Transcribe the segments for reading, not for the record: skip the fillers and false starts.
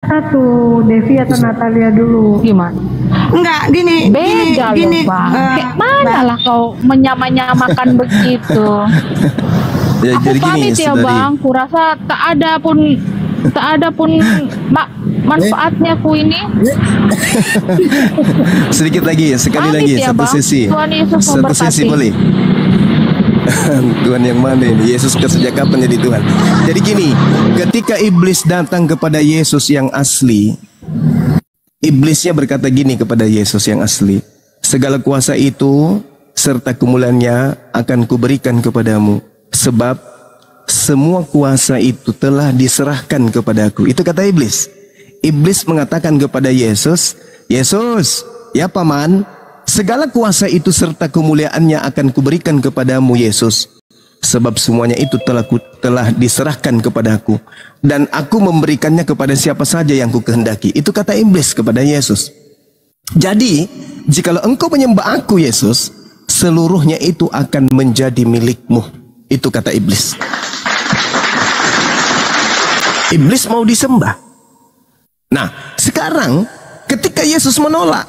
satu, Devi atau Natalia dulu. Gimana? Enggak, gini, Beda gini, loh, Bang. Kayak mana lah kau menyamakan begitu? Ya, Aku jadi gini, pamit ya, saudari. Bang. Kurasa tak ada pun manfaatnya ku ini. Sedikit lagi, sekali Pamit lagi, ya, satu Bang. sesi. Tuhan Yesus Satu memberkati. sesi boleh? Tuhan yang mana ini? Yesus sejak kapan jadi Tuhan? Jadi gini, ketika iblis datang kepada Yesus yang asli, iblisnya berkata gini kepada Yesus yang asli, segala kuasa itu serta kemuliaannya akan kuberikan kepadamu, sebab semua kuasa itu telah diserahkan kepadaku. Itu kata iblis. Iblis mengatakan kepada Yesus, Yesus, ya paman, segala kuasa itu serta kemuliaannya akan kuberikan kepadamu Yesus, sebab semuanya itu telah diserahkan kepadaku, dan aku memberikannya kepada siapa saja yang ku kehendaki. Itu kata iblis kepada Yesus. Jadi, jikalau engkau menyembah aku Yesus, seluruhnya itu akan menjadi milikmu. Itu kata iblis. Iblis mau disembah. Nah, sekarang ketika Yesus menolak,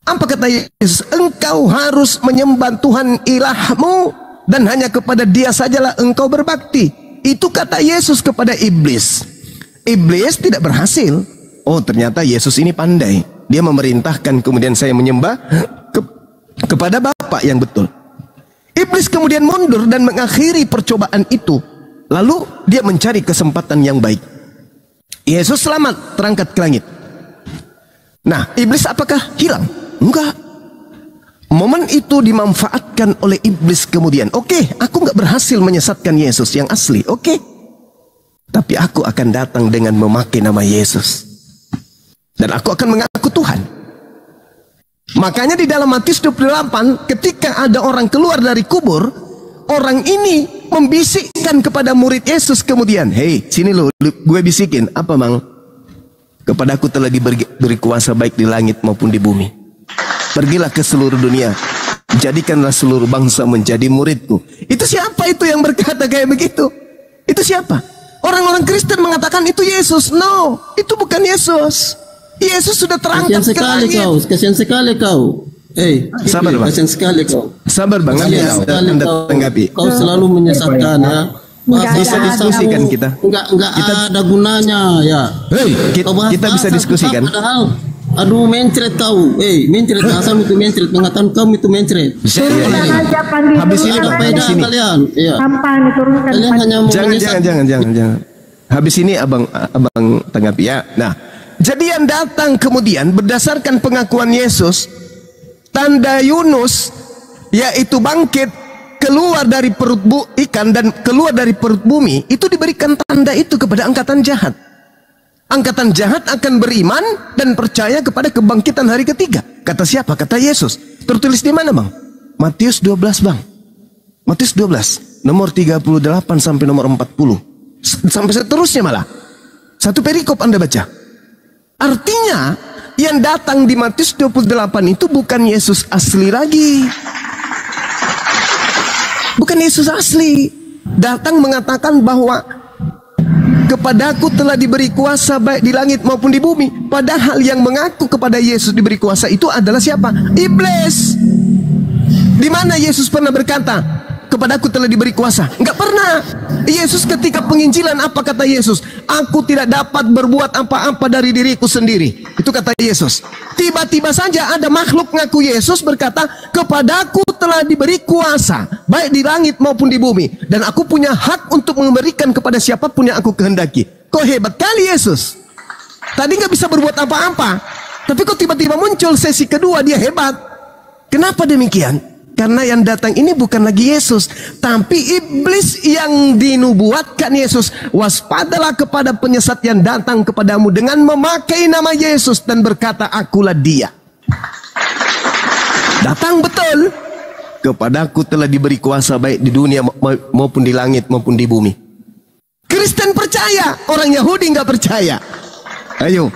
apa kata Yesus? Engkau harus menyembah Tuhan ilahmu, dan hanya kepada Dia sajalah engkau berbakti. Itu kata Yesus kepada iblis. Iblis tidak berhasil. Oh, ternyata Yesus ini pandai. Dia memerintahkan kemudian saya menyembah kepada Bapa yang betul. Iblis kemudian mundur dan mengakhiri percobaan itu. Lalu dia mencari kesempatan yang baik. Yesus selamat terangkat ke langit. Nah, iblis apakah hilang? Enggak. Momen itu dimanfaatkan oleh iblis kemudian. Oke, aku nggak berhasil menyesatkan Yesus yang asli. Oke. Tapi aku akan datang dengan memakai nama Yesus. Dan aku akan mengaku Tuhan. Makanya di dalam Matius 28, ketika ada orang keluar dari kubur, orang ini membisikkan kepada murid Yesus kemudian, hei, sini lo, gue bisikin. Apa, Mang? Kepadaku telah diberi kuasa baik di langit maupun di bumi. Pergilah ke seluruh dunia, jadikanlah seluruh bangsa menjadi muridku. Itu siapa itu yang berkata kayak begitu? Itu siapa? Orang-orang Kristen mengatakan itu Yesus. No, itu bukan Yesus. Yesus sudah terangkat ke langit. Kasihan sekali kau. Sabar, Bang. Kasihan sekali kau. Sabar, Bang. Anda tanggapi. Kau selalu menyesatkan ya. Bisa diskusikan kita. Enggak ada gunanya ya. Kita bisa diskusikan. Padahal aduh mencret kau. Mencret asal itu mencret, mengatakan kamu itu mencret. Habis ini kalian. Iya. Diturunkan. Kalian hanya mau jangan. Habis ini abang tanggapi ya. Nah, jadi yang datang kemudian berdasarkan pengakuan Yesus, tanda Yunus yaitu bangkit keluar dari perut ikan dan keluar dari perut bumi, itu diberikan tanda itu kepada angkatan jahat. Angkatan jahat akan beriman dan percaya kepada kebangkitan hari ketiga. Kata siapa? Kata Yesus. Tertulis di mana, Bang? Matius 12, Bang. Matius 12, nomor 38 sampai nomor 40. Sampai seterusnya malah. Satu perikop Anda baca. Artinya, yang datang di Matius 28 itu bukan Yesus asli lagi. Bukan Yesus asli. Datang mengatakan bahwa kepadaku telah diberi kuasa baik di langit maupun di bumi. Padahal yang mengaku kepada Yesus diberi kuasa itu adalah siapa? Iblis. Di mana Yesus pernah berkata, kepadaku telah diberi kuasa? Enggak pernah. Yesus ketika penginjilan apa kata Yesus? Aku tidak dapat berbuat apa-apa dari diriku sendiri. Itu kata Yesus. Tiba-tiba saja ada makhluk ngaku Yesus berkata, kepadaku telah diberi kuasa baik di langit maupun di bumi, dan aku punya hak untuk memberikan kepada siapapun yang aku kehendaki. Kok hebat kali Yesus. Tadi nggak bisa berbuat apa-apa, tapi kok tiba-tiba muncul sesi kedua dia hebat. Kenapa demikian? Karena yang datang ini bukan lagi Yesus, tapi iblis yang dinubuatkan Yesus. Waspadalah kepada penyesat yang datang kepadamu dengan memakai nama Yesus dan berkata, akulah dia. Datang betul. Kepadaku telah diberi kuasa baik di dunia maupun di langit maupun di bumi. Kristen percaya, orang Yahudi nggak percaya. Ayo.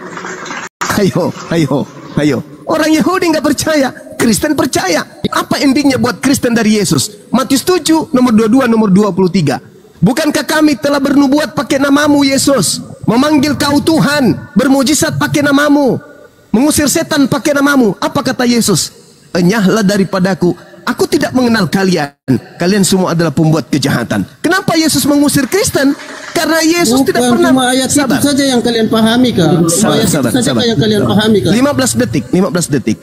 Orang Yahudi nggak percaya, Kristen percaya. Apa endingnya buat Kristen dari Yesus? Matius 7, nomor 22, nomor 23. Bukankah kami telah bernubuat pakai namamu Yesus? memanggil kau Tuhan, bermujizat pakai namamu, mengusir setan pakai namamu. Apa kata Yesus? Enyahlah daripadaku, aku tidak mengenal kalian. Kalian semua adalah pembuat kejahatan. Kenapa Yesus mengusir Kristen? Karena Yesus tidak pernah. Cuma ayat itu saja yang kalian pahami kan? Sabar. Yang kalian pahami kan? 15 detik.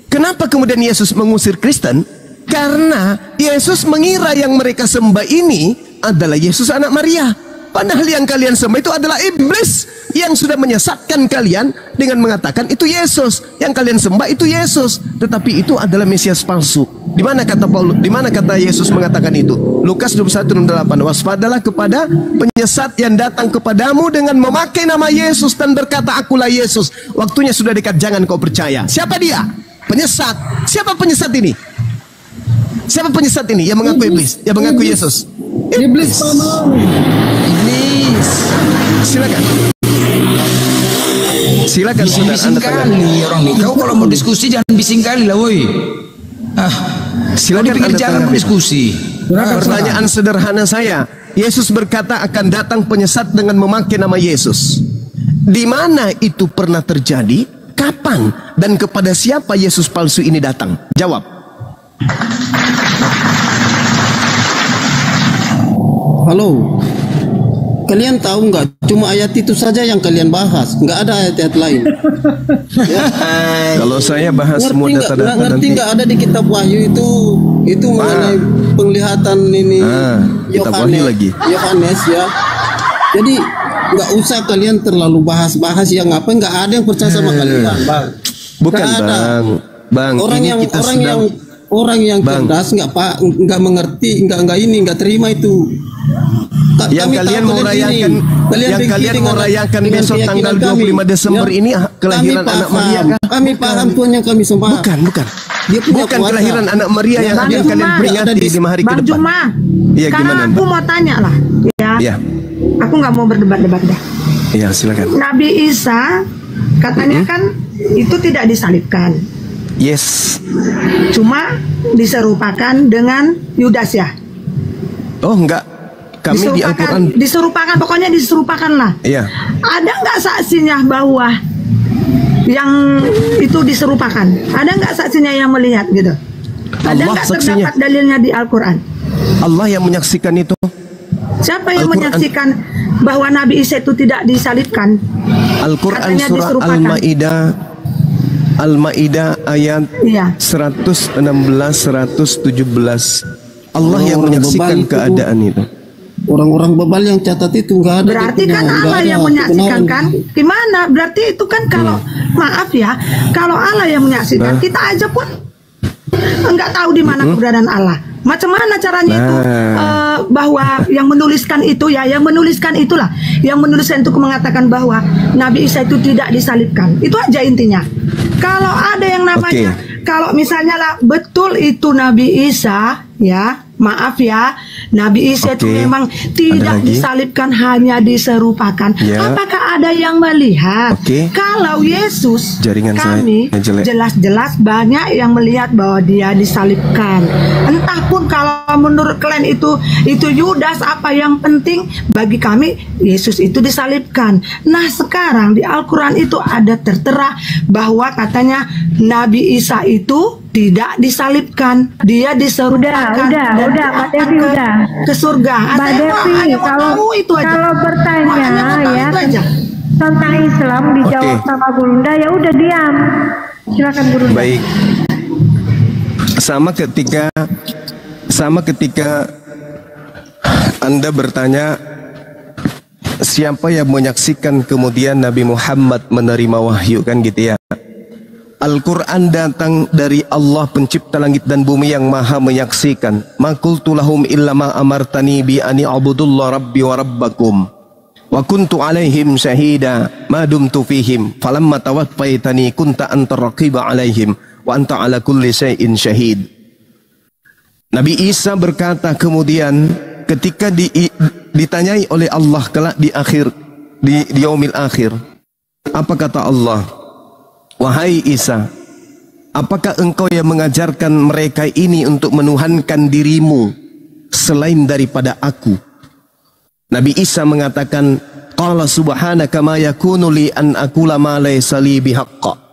Kenapa kemudian Yesus mengusir Kristen? Karena Yesus mengira yang mereka sembah ini adalah Yesus anak Maria. Padahal yang kalian sembah itu adalah iblis yang sudah menyesatkan kalian dengan mengatakan itu Yesus. Yang kalian sembah itu Yesus, tetapi itu adalah Mesias palsu. Di mana kata Paulus? Di mana kata Yesus mengatakan itu? Lukas 21:8. Waspadalah kepada penyesat yang datang kepadamu dengan memakai nama Yesus dan berkata, akulah Yesus. Waktunya sudah dekat, jangan kau percaya. Siapa dia? Penyesat. Siapa penyesat ini? Siapa penyesat ini? Yang mengaku iblis, yang mengaku Yesus. Iblis sama. Iblis. Silakan saudara, Bising Anda tanyakan. kali orang nih. Kau kalau mau diskusi jangan bising kali lah, woi. Silakan di pinggir Anda jalan tanyakan. diskusi. Pertanyaan sederhana saya, Yesus berkata akan datang penyesat dengan memakai nama Yesus. Di mana itu pernah terjadi? Kapan? Dan kepada siapa Yesus palsu ini datang? Jawab. Halo, kalian tahu nggak? Cuma ayat itu saja yang kalian bahas, nggak ada ayat-ayat lain. Ya. Kalau saya bahas semua data-data ngerti nanti. nggak ada di kitab Wahyu itu mengenai penglihatan ini kitab Wahyu lagi. Yohanes ya. Jadi nggak usah kalian terlalu bahas-bahas yang apa, nggak ada yang percaya sama kalian, bang. Bukan Nggak ada. bang. Orang yang Bang. cerdas nggak mengerti, nggak terima itu. Yang kalian mau rayakan, besok tanggal 25 Desember ini kelahiran anak Maria kan? Kami paham Tuhan yang kami sembah. Bukan. Dia punya Bukan kuasa. kelahiran anak Maria yang akan kalian peringati di 5 hari ke Bang depan. Juma, Iya, karena gimana, aku Mbak? mau tanya lah, ya. Iya. Aku nggak mau berdebat-debat dah. Iya, silakan. Nabi Isa katanya kan itu tidak disalibkan, Yes. cuma diserupakan dengan Yudas ya. Oh, enggak. Kami di Al-Quran. Diserupakan, pokoknya diserupakan lah. Iya. Ada nggak saksinya bahwa yang itu diserupakan? Ada nggak saksinya yang melihat gitu? Ada Allah nggak saksinya. terdapat dalilnya di Al-Quran? Allah yang menyaksikan itu. Siapa yang Al-Quran. menyaksikan bahwa Nabi Isa itu tidak disalibkan? Al-Quran Katanya surah diserupakan. Al-Maidah ayat Iya. 116 117. Allah yang Orang menyaksikan bebal itu. keadaan itu. Orang-orang bebal yang catat itu nggak ada. Berarti dia kan punya, nggak Allah ada yang menyaksikan kebenaran. kan? Gimana? Berarti itu kan kalau maaf ya, kalau Allah yang menyaksikan, Nah. kita aja pun nggak tahu di mana keberadaan Allah. Macam mana caranya itu bahwa yang menuliskan itu ya, yang menuliskan itulah, yang menuliskan itu mengatakan bahwa Nabi Isa itu tidak disalibkan. Itu aja intinya. Kalau ada yang namanya, kalau misalnya lah betul itu Nabi Isa, ya maaf ya, Nabi Isa itu memang tidak lagi? disalibkan, hanya diserupakan. Ya. Apakah ada yang melihat? Oke. Kalau Yesus, Jaringan kami saya jelek. jelas-jelas banyak yang melihat bahwa dia disalibkan. Entah pun kalau menurut kalian itu Yudas, apa yang penting bagi kami Yesus itu disalibkan. Nah sekarang di Al-Quran itu ada tertera bahwa katanya Nabi Isa itu tidak disalibkan, dia diserupakan Udah, Mbak Devi, udah. ke surga. Mbak Devi, kalau bertanya ya tentang Islam dijawab sama Gurunda, ya udah diam. Silakan Gurunda. Baik. Sama ketika Anda bertanya siapa yang menyaksikan kemudian Nabi Muhammad menerima wahyu, kan gitu ya. Al-Quran datang dari Allah pencipta langit dan bumi yang maha menyaksikan. Ma qultu lahum illa ma amartani bi ani abudullah rabbi wa rabbakum wa kuntu alaihim syahida ma dumtu fihim falamma tawaffaitani kunta antar raqiba alaihim wa anta ala kulli syai'in syahid. Nabi Isa berkata kemudian ketika ditanyai oleh Allah kelak di yaumil akhir, apa kata Allah? Wahai Isa, apakah engkau yang mengajarkan mereka ini untuk menuhankan dirimu selain daripada aku? Nabi Isa mengatakan, Qala subhanaka ma yakunu li an aqula ma laysa li bihaqqa.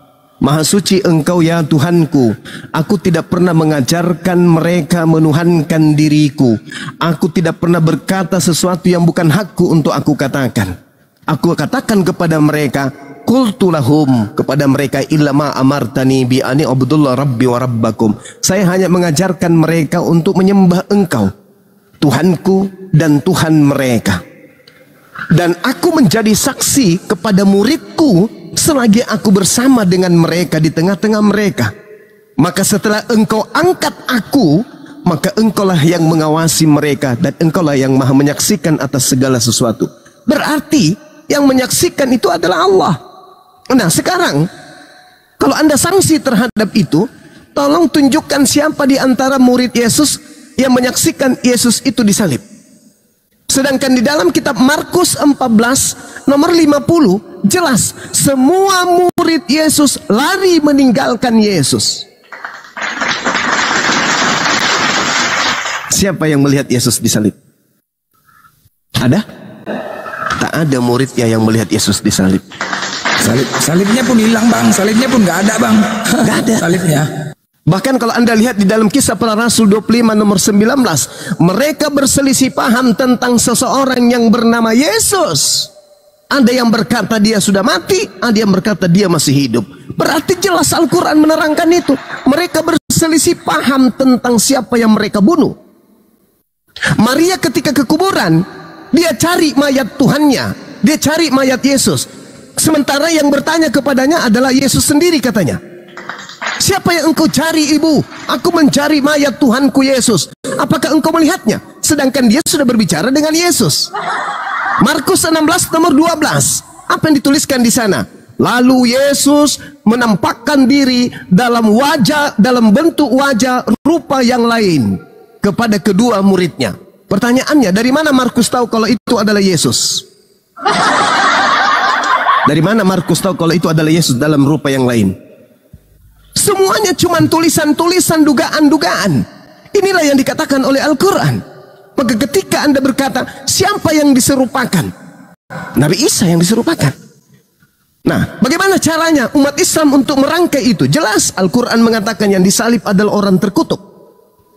Maha suci Engkau ya Tuhanku, aku tidak pernah mengajarkan mereka menuhankan diriku. Aku tidak pernah berkata sesuatu yang bukan hakku untuk aku katakan. Aku katakan kepada mereka, qultu lahum, kepada mereka, illa ma amartani bi ani abdullah rabbi wa rabbakum. Saya hanya mengajarkan mereka untuk menyembah Engkau, Tuhanku dan Tuhan mereka. Dan aku menjadi saksi kepada muridku selagi aku bersama dengan mereka di tengah-tengah mereka. Maka setelah Engkau angkat aku, maka Engkaulah yang mengawasi mereka, dan Engkaulah yang maha menyaksikan atas segala sesuatu. Berarti yang menyaksikan itu adalah Allah. Nah sekarang, kalau Anda sanksi terhadap itu, tolong tunjukkan siapa di antara murid Yesus yang menyaksikan Yesus itu disalib. Sedangkan di dalam kitab Markus 14 nomor 50 jelas semua murid Yesus lari meninggalkan Yesus. Siapa yang melihat Yesus disalib? Ada? Tak ada muridnya yang melihat Yesus disalib. Salibnya pun hilang bang, salibnya pun nggak ada bang. Nggak ada salibnya. Bahkan kalau Anda lihat di dalam Kisah Para Rasul 25 nomor 19, mereka berselisih paham tentang seseorang yang bernama Yesus. Ada yang berkata dia sudah mati, ada yang berkata dia masih hidup. Berarti jelas Al-Quran menerangkan itu. Mereka berselisih paham tentang siapa yang mereka bunuh. Maria ketika ke kuburan, dia cari mayat Tuhannya, dia cari mayat Yesus. Sementara yang bertanya kepadanya adalah Yesus sendiri, katanya. Siapa yang engkau cari, ibu? Aku mencari mayat Tuhanku Yesus. Apakah engkau melihatnya? Sedangkan dia sudah berbicara dengan Yesus. Markus 16 nomor 12. Apa yang dituliskan di sana? Lalu Yesus menampakkan diri dalam bentuk wajah rupa yang lain kepada kedua muridnya. Pertanyaannya, dari mana Markus tahu kalau itu adalah Yesus? Dari mana Markus tahu kalau itu adalah Yesus dalam rupa yang lain? Semuanya cuma tulisan-tulisan, dugaan-dugaan. Inilah yang dikatakan oleh Al-Quran. Maka ketika Anda berkata, siapa yang diserupakan? Nabi Isa yang diserupakan. Nah, bagaimana caranya umat Islam untuk merangkai itu? Jelas Al-Quran mengatakan yang disalib adalah orang terkutuk.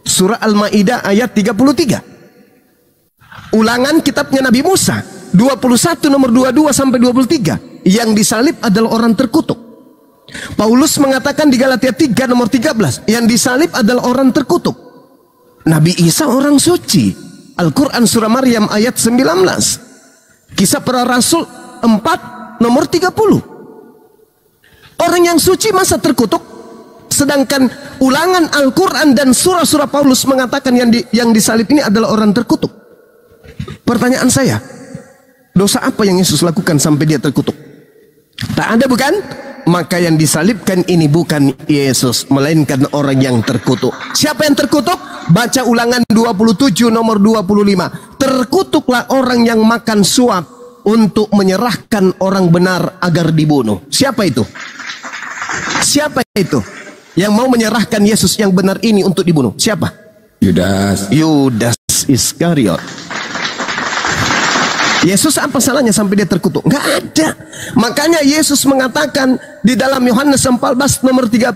Surah Al-Ma'idah ayat 33. Ulangan kitabnya Nabi Musa 21 nomor 22 sampai 23. Yang disalib adalah orang terkutuk. Paulus mengatakan di Galatia 3 nomor 13, yang disalib adalah orang terkutuk. Nabi Isa orang suci. Al-Quran surah Maryam ayat 19. Kisah Para Rasul 4 nomor 30. Orang yang suci masa terkutuk? Sedangkan ulangan Al-Quran dan surah-surah Paulus mengatakan yang disalib ini adalah orang terkutuk. Pertanyaan saya, dosa apa yang Yesus lakukan sampai dia terkutuk? Tak ada, bukan? Maka yang disalibkan ini bukan Yesus, melainkan orang yang terkutuk. Siapa yang terkutuk? Baca ulangan 27 nomor 25. Terkutuklah orang yang makan suap untuk menyerahkan orang benar agar dibunuh. Siapa itu? Siapa itu yang mau menyerahkan Yesus yang benar ini untuk dibunuh? Siapa? Yudas Iskariot. Yesus apa salahnya sampai dia terkutuk? Enggak ada. Makanya Yesus mengatakan di dalam Yohanes 14 nomor 30,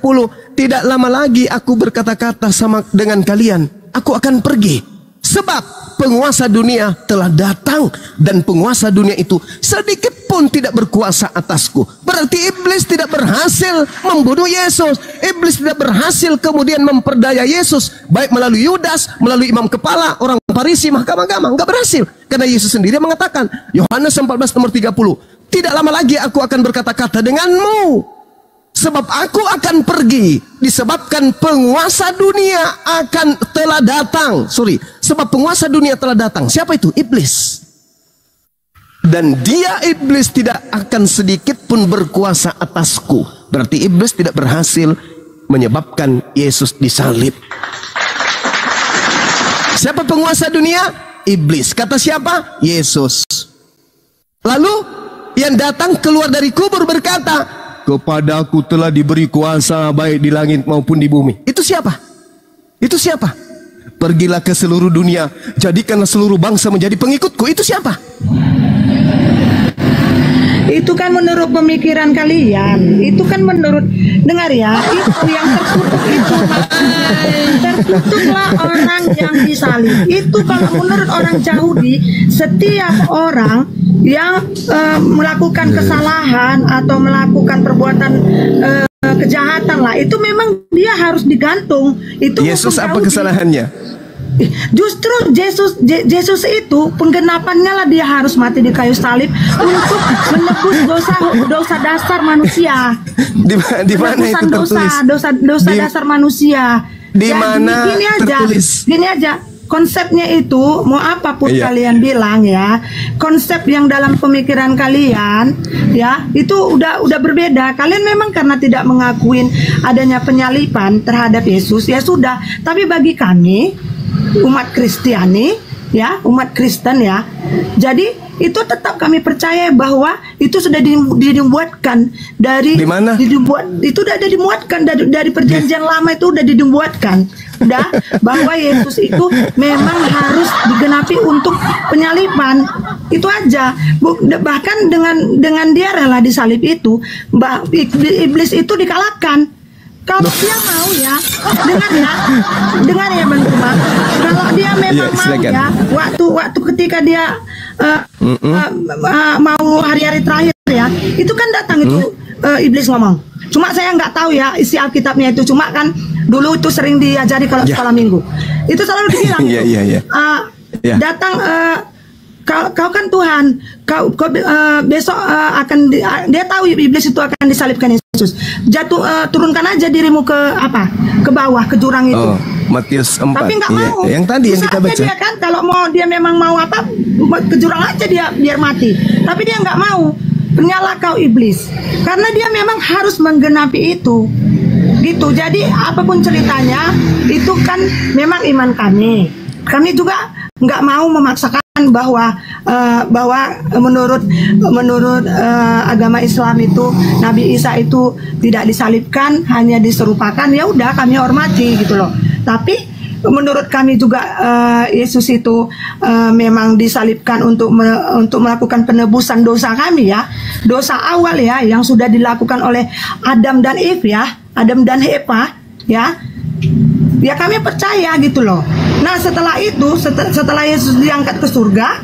tidak lama lagi aku berkata-kata sama dengan kalian, aku akan pergi. Sebab penguasa dunia telah datang dan penguasa dunia itu sedikit pun tidak berkuasa atasku. Berarti iblis tidak berhasil membunuh Yesus. Iblis tidak berhasil kemudian memperdaya Yesus, baik melalui Yudas, melalui imam kepala, orang Farisi, mahkamah agama. Enggak berhasil. Karena Yesus sendiri mengatakan, Yohanes 14 nomor 30, tidak lama lagi aku akan berkata-kata denganmu, sebab aku akan pergi, disebabkan penguasa dunia telah datang. Sebab penguasa dunia telah datang. Siapa itu? Iblis. Dan dia, iblis, tidak akan sedikit pun berkuasa atasku. Berarti iblis tidak berhasil menyebabkan Yesus disalib. Siapa penguasa dunia? Iblis. Kata siapa? Yesus. Lalu yang datang keluar dari kubur berkata, kepadaku telah diberi kuasa baik di langit maupun di bumi. Itu siapa? Itu siapa? pergilah ke seluruh dunia, jadikanlah seluruh bangsa menjadi pengikutku. Itu siapa? Itu kan menurut pemikiran kalian. Itu kan menurut, dengar ya, itu yang terkutuk itu. Terkutuklah orang yang disalib. Itu kalau menurut orang Yahudi, setiap orang yang melakukan kesalahan atau melakukan perbuatan kejahatan lah, itu memang dia harus digantung. Itu Yesus hukum apa Yahudi. kesalahannya? Justru Yesus itu penggenapannya lah, dia harus mati di kayu salib untuk menebus dosa dasar manusia. Di mana itu tertulis? Dosa dasar manusia. Di mana tertulis? Gini aja. Konsepnya itu, mau apapun Iya. kalian bilang ya, konsep yang dalam pemikiran kalian ya, itu udah berbeda. Kalian memang karena tidak mengakuin adanya penyaliban terhadap Yesus, ya sudah. Tapi bagi kami umat Kristiani ya, umat Kristen ya, jadi itu tetap kami percaya bahwa itu sudah dibuatkan dari Di mana? Itu udah dimuatkan dari perjanjian lama, itu udah dibuatkan udah bahwa Yesus itu memang harus digenapi untuk penyaliban. Itu aja. Bahkan dengan dia rela disalib itu, iblis itu dikalahkan. Kalau dia mau ya, dengar ya Bang Tuma. Kalau dia memang mau ya, waktu ketika dia mau hari-hari terakhir ya, itu kan datang itu iblis ngomong. Cuma saya nggak tahu ya isi Alkitabnya itu. Cuma kan dulu itu sering diajari kalau sekolah minggu. Itu selalu dibilang. Datang. Kau kan Tuhan, kau besok akan dia tahu iblis itu akan disalibkan Yesus. Turunkan aja dirimu ke bawah, ke jurang itu. Matius 4. Tapi nggak mau. Yang tadi yang kita baca. Dia kan kalau dia memang mau ke jurang aja dia biar mati. Tapi dia nggak mau. Penyalah kau iblis. Karena dia memang harus menggenapi itu. Gitu. Jadi apapun ceritanya, itu kan memang iman kami. Kami juga nggak mau memaksakan bahwa menurut agama Islam itu Nabi Isa itu tidak disalibkan, hanya diserupakan. Ya udah, kami hormati gitu loh. Tapi menurut kami juga Yesus itu memang disalibkan untuk melakukan penebusan dosa kami ya, dosa awal ya, yang sudah dilakukan oleh Adam dan Eve ya, Adam dan Eva ya. Ya kami percaya gitu loh. Nah setelah itu, setelah Yesus diangkat ke surga,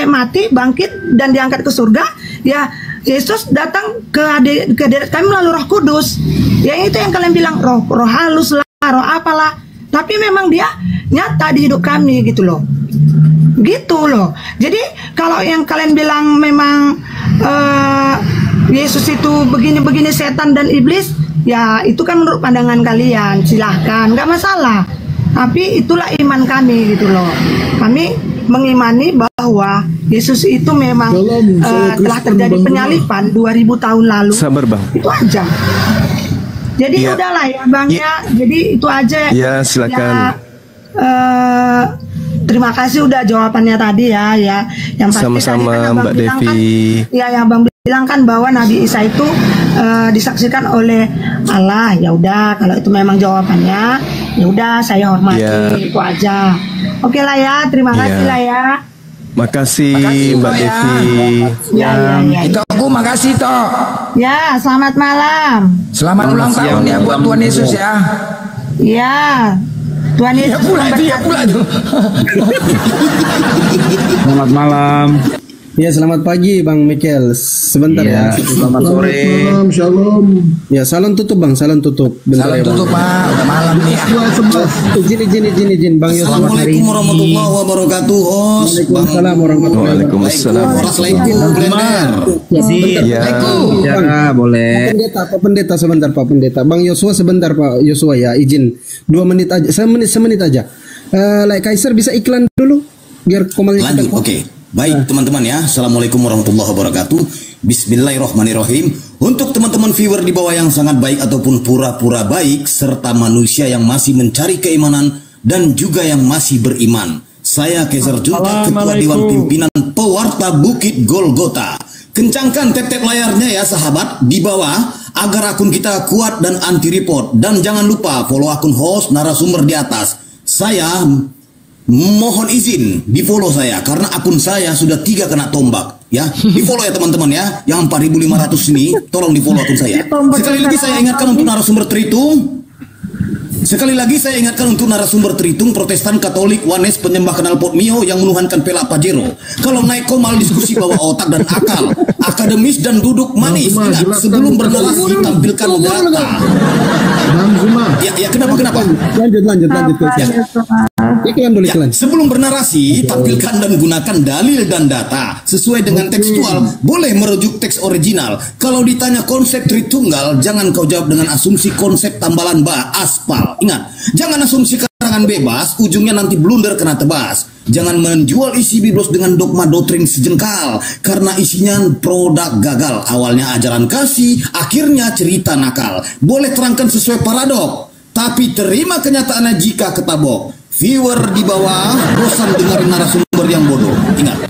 mati, bangkit dan diangkat ke surga, ya Yesus datang ke hadirat kami melalui Roh Kudus. Ya itu yang kalian bilang roh halus lah, roh apalah. Tapi memang dia nyata di hidup kami gitu loh. Gitu loh. Jadi kalau yang kalian bilang memang Yesus itu begini-begini setan dan iblis, ya itu kan menurut pandangan kalian, silahkan, nggak masalah. Tapi itulah iman kami gitu loh. Kami mengimani bahwa Yesus itu memang telah terjadi penyaliban 2000 tahun lalu. Sabar Bang. Itu aja. Jadi udahlah ya Bang ya. Jadi itu aja. Ya silakan. Terima kasih udah jawabannya tadi ya. Yang pasti sama-sama tadi kan Mbak Devi. Kan, ya yang Bang bilang kan bahwa Nabi Isa itu disaksikan oleh Allah. Ya udah, kalau itu memang jawabannya, ya udah saya hormati, itu aja. Oke lah ya, terima kasih lah ya. Makasih Mbak Devi. Ya. Itu aku makasih toh. Ya, selamat malam. Selamat ulang tahun ya buat Tuhan Yesus ya. Ya, Tuhan Yesus Iya pula tuh. Selamat malam. Ya, selamat pagi Bang Michael. Sebentar ya. Selamat sore. Shalom. Ya, salon tutup Bang, salon tutup. Bentar Salam ya, tutup Pak, udah malam nih. Izin Bang Yos. Assalamualaikum warahmatullahi wabarakatuh. Waalaikumsalam warahmatullahi Waalaikumsalam. Ya, boleh. Pak Pendeta sebentar Pak Pendeta. Bang Yosua sebentar Pak Yosua ya, izin 2 menit aja. Semenit aja. Like Kaiser bisa iklan dulu biar komennya Lanjut, oke. Baik teman-teman ya, Assalamualaikum warahmatullahi wabarakatuh. Bismillahirrahmanirrahim. Untuk teman-teman viewer di bawah yang sangat baik ataupun pura-pura baik, serta manusia yang masih mencari keimanan dan juga yang masih beriman, saya Kaiser Junta, Ketua Dewan Pimpinan Pewarta Bukit Golgota. Kencangkan tab-tab layarnya ya sahabat di bawah agar akun kita kuat dan anti report. Dan jangan lupa follow akun host narasumber di atas. saya mohon izin di follow saya karena akun saya sudah 3 kena tombak ya. Di follow ya teman-teman ya, yang 4.500 ini tolong di follow akun saya. Sekali lagi saya ingatkan untuk narasumber Tritung. Sekali lagi saya ingatkan untuk narasumber Tritung, Protestan, Katolik, Wanes, penyembah knalpot Mio yang menuhankan pelak Pajero. Kalau naik komal diskusi bawa otak dan akal, akademis dan duduk manis. Ingat, sebelum bernarasi tampilkan data. Ya kenapa? Lanjut. Iklan dulu iklan. Sebelum bernarasi, tampilkan dan gunakan dalil dan data sesuai dengan tekstual. Boleh merujuk teks original. Kalau ditanya konsep Tritunggal, jangan kau jawab dengan asumsi konsep tambalan aspal. Ingat, jangan asumsi karangan bebas, ujungnya nanti blunder kena tebas. Jangan menjual isi biblos dengan dogma doktrin sejengkal, karena isinya produk gagal. Awalnya ajaran kasih, akhirnya cerita nakal. Boleh terangkan sesuai paradok, tapi terima kenyataannya jika ketabok. Viewer di bawah, bosan dengerin narasumber yang bodoh. Ingat,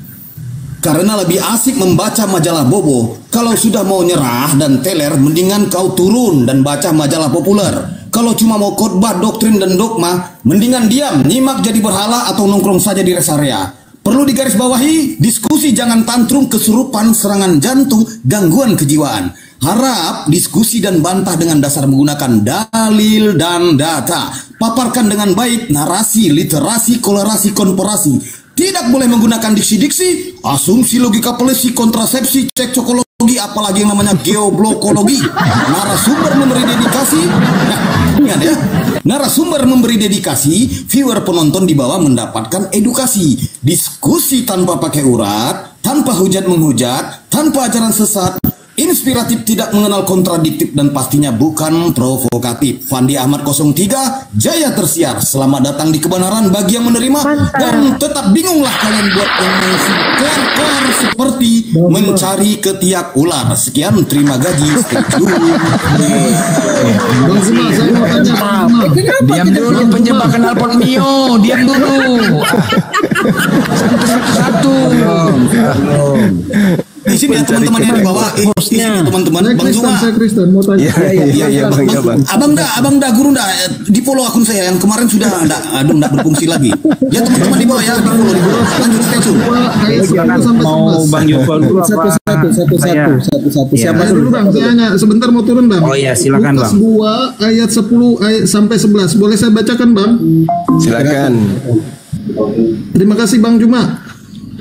karena lebih asik membaca majalah bobo. Kalau sudah mau nyerah dan teler, mendingan kau turun dan baca majalah populer. Kalau cuma mau khotbah doktrin dan dogma, mendingan diam, nyimak jadi berhala atau nongkrong saja di rest area. Perlu digarisbawahi, diskusi jangan tantrum, kesurupan, serangan jantung, gangguan kejiwaan. Harap diskusi dan bantah dengan dasar menggunakan dalil dan data. Paparkan dengan baik narasi, literasi, kolerasi, komparasi. Tidak boleh menggunakan diksi-diksi, asumsi, logika pelisi, kontrasepsi, cekcokologi, apalagi yang namanya geoblokologi. Narasumber memberi dedikasi, ingat ya, narasumber memberi dedikasi, viewer penonton di bawah mendapatkan edukasi. Diskusi tanpa pakai urat, tanpa hujat menghujat, tanpa ajaran sesat, inspiratif, tidak mengenal kontradiktif, dan pastinya bukan provokatif. Fandi Ahmad 03, Jaya tersiar. Selamat datang di kebenaran bagi yang menerima. Dan tetap bingunglah kalian buat emosi kelar seperti mencari ketiak ular. Sekian, terima gaji. Diam dulu penyembah knalpot Mio, diam dulu. Satu. Di sini ya teman-teman yang di bawah, teman-teman, Bang Zuma. Iya, Bang. Abang dah guru dah di follow akun saya yang kemarin sudah enggak berfungsi lagi. Ya teman-teman di bawah ya, di follow. Lanjut stay tune. Mau Bang Yusuf dulu apa? Satu. Siapa dulu Bang? Saya hanya sebentar mau turun Bang. Oh iya, silakan Bang. Lukas 2 ayat 10 sampai 11. Boleh saya bacakan Bang? Silakan. Terima kasih Bang Juma.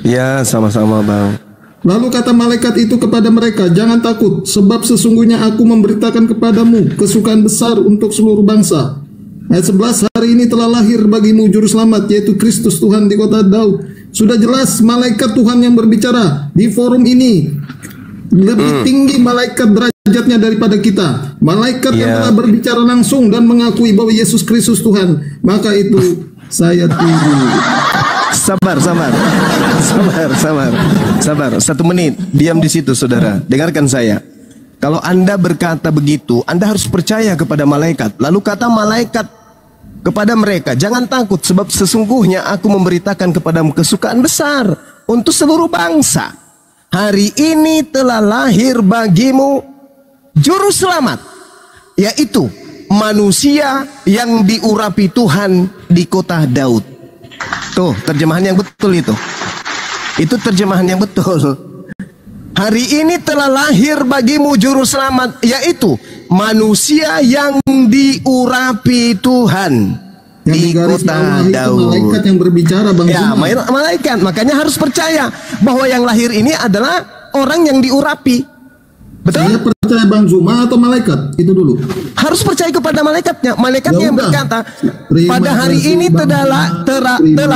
Ya, sama-sama Bang. Lalu kata malaikat itu kepada mereka, jangan takut, sebab sesungguhnya aku memberitakan kepadamu kesukaan besar untuk seluruh bangsa. Ayat 11, hari ini telah lahir bagimu juru selamat, yaitu Kristus Tuhan di kota Daud. Sudah jelas malaikat Tuhan yang berbicara di forum ini. Lebih tinggi malaikat derajatnya daripada kita. Malaikat yang telah berbicara langsung dan mengakui bahwa Yesus Kristus Tuhan. Maka itu saya tunggu. Sabar. 1 menit. Diam di situ, saudara. Dengarkan saya. Kalau Anda berkata begitu, Anda harus percaya kepada malaikat. Lalu kata malaikat kepada mereka, jangan takut, sebab sesungguhnya aku memberitakan kepadamu kesukaan besar untuk seluruh bangsa. Hari ini telah lahir bagimu juru selamat, yaitu manusia yang diurapi Tuhan di kota Daud. Tuh, terjemahan yang betul itu. Itu terjemahan yang betul. Hari ini telah lahir bagimu juru selamat, yaitu manusia yang diurapi Tuhan di kota Daud. Malaikat yang berbicara Bang ya, Zuma. Malaikat. Makanya harus percaya bahwa yang lahir ini adalah orang yang diurapi. Betul? Saya percaya Bang Zuma atau malaikat? Itu dulu. Harus percaya kepada malaikatnya. Malaikatnya yang berkata, pada hari ini telah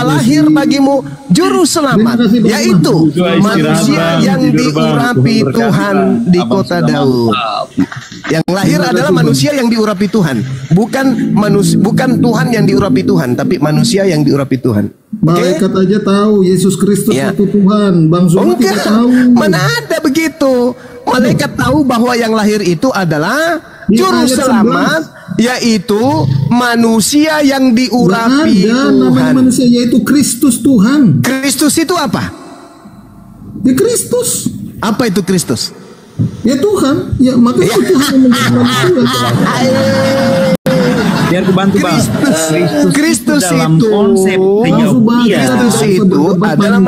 lahir bagimu juru selamat, yaitu manusia yang diurapi Tuhan di kota Daud. Yang lahir adalah manusia yang diurapi Tuhan, bukan Tuhan yang diurapi Tuhan, tapi manusia yang diurapi Tuhan. Malaikat aja tahu Yesus Kristus itu Tuhan. Bang Zuma tidak tahu. Mana ada begitu? Malaikat tahu bahwa yang lahir itu adalah juru selamat, yaitu manusia yang diurapi Tuhan. Manusia yaitu Kristus Tuhan. Kristus itu apa? Ya Kristus. Apa itu Kristus? Ya Tuhan. Ya makanya Tuhan yang menjadi manusia. Biar ku bantu bang. Kristus dalam itu konsep keyahudian. Kristus itu adalah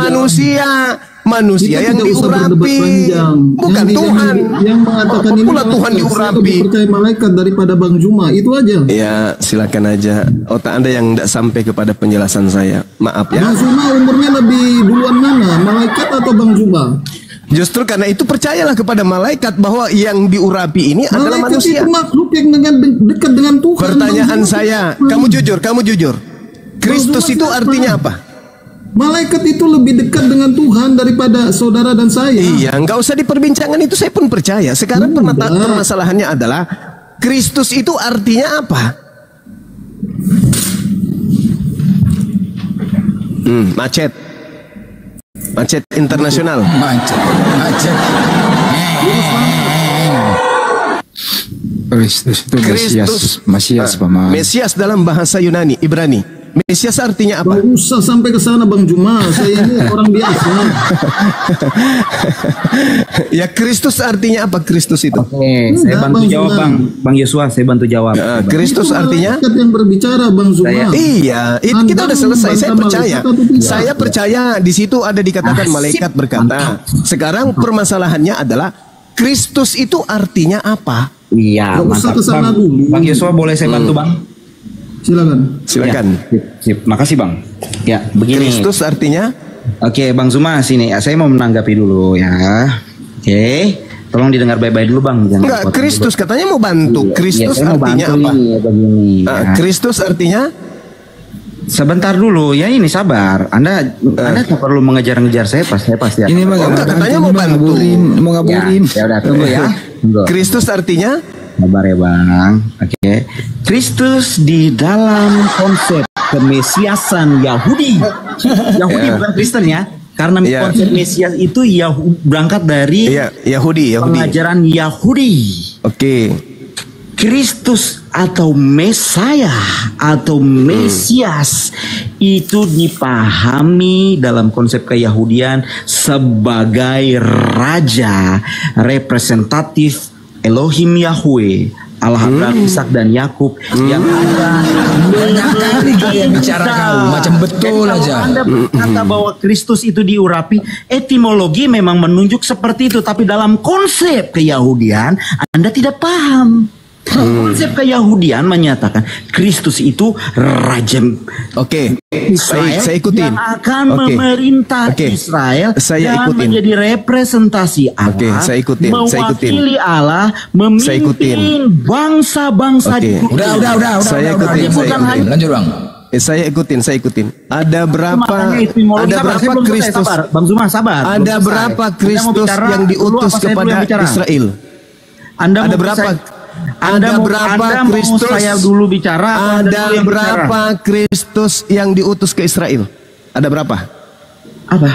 manusia yang diurapi, bukan Tuhan. Yang mengatakan ini pula Tuhan diurapi. Percaya malaikat daripada Bang Juma, itu aja. Ya, silakan aja. Otak Anda yang tidak sampai kepada penjelasan saya. Maaf ya. Bang Juma umurnya lebih duluan mana, malaikat atau Bang Juma? Justru karena itu percayalah kepada malaikat bahwa yang diurapi ini adalah manusia. Itu makhluk yang dekat dengan Tuhan. Pertanyaan saya, kamu jujur. Kristus itu artinya apa? Malaikat itu lebih dekat dengan Tuhan daripada saudara dan saya. Iya, nggak usah diperbincangkan itu, saya pun percaya. Sekarang permasalahannya adalah Kristus itu artinya apa? Macet internasional. Macet. Kristus itu Mesias, Paman. Mesias dalam bahasa Yunani, Ibrani. Mesias artinya apa? Gak usah sampai ke sana Bang Juma, saya ini orang biasa. Ya, Kristus artinya apa? Kristus itu? Oke, saya bantu jawab Bang Yosua, saya bantu jawab. Kristus artinya? Yang berbicara Bang Juma. Iya, kita udah selesai. Saya percaya di situ ada dikatakan malaikat berkata. Sekarang permasalahannya adalah Kristus itu artinya apa? Iya, mantap. Bang Yosua boleh saya bantu Bang? Silakan. Ya, sip. Makasih Bang. Ya, begini. Kristus artinya? Oke, Bang Zuma sini. Saya mau menanggapi dulu ya. Oke, tolong didengar baik-baik dulu Bang. Enggak, Kristus katanya mau bantu. Kristus artinya apa? Kristus artinya? Sebentar dulu ya, ini sabar. Anda tak perlu mengejar-ngejar saya pasti ya. Ini katanya mau bantu. Mau ngaburin. Ya udah tunggu ya. Kristus artinya? Sabar ya Bang. Oke. Kristus di dalam konsep kemesiasan Yahudi. Bukan Kristen ya. Karena konsep Mesias itu berangkat dari Yahudi. Pengajaran Yahudi. Oke. Kristus atau Mesaya atau Mesias itu dipahami dalam konsep keyahudian sebagai raja representatif Elohim Yahweh, Allah Abraham, Ishak dan Yakub yang ada. Banyak kali kalian bicara kau macam betul aja. Anda berkata bahwa Kristus itu diurapi, etimologi memang menunjuk seperti itu, tapi dalam konsep keyahudian Anda tidak paham. Konsep keyahudian menyatakan Kristus itu raja Israel saya ikutin. yang akan memerintah Israel dan menjadi representasi Allah, mewakili Allah, memimpin bangsa-bangsa di dunia. Udah. Saya ikutin. Lanjut Bang. Saya ikutin. Ada berapa Kristus? Bang Zuma sabar. Ada berapa Kristus yang diutus kepada Israel? Ada berapa? Ada berapa Kristus? Saya dulu bicara. Ada berapa Kristus yang diutus ke Israel? Ada berapa? Apa?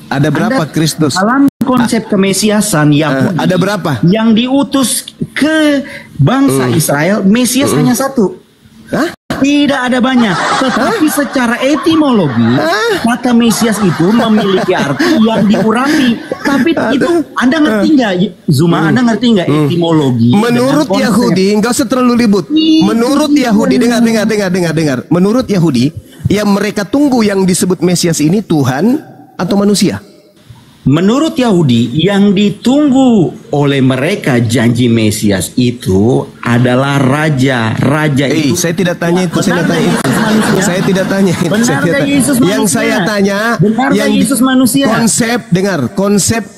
Ada berapa Kristus? Dalam konsep kemesiasan yang ada berapa? Yang diutus ke bangsa Israel, Mesias hanya satu. Tidak ada banyak, tetapi secara etimologi kata Mesias itu memiliki arti yang diurapi. Tapi itu Anda ngerti nggak, Zuma? Anda ngerti nggak etimologi? Menurut Yahudi, nggak usah terlalu ribut. Menurut Yahudi, dengar. Menurut Yahudi, yang mereka tunggu yang disebut Mesias ini Tuhan atau manusia? Menurut Yahudi, yang ditunggu oleh mereka janji Mesias itu adalah raja. Raja itu. Saya tidak tanya itu. Saya tidak tanya itu. Benarkah Yesus manusia? Yang saya tanya, benarkah Yesus manusia? Konsep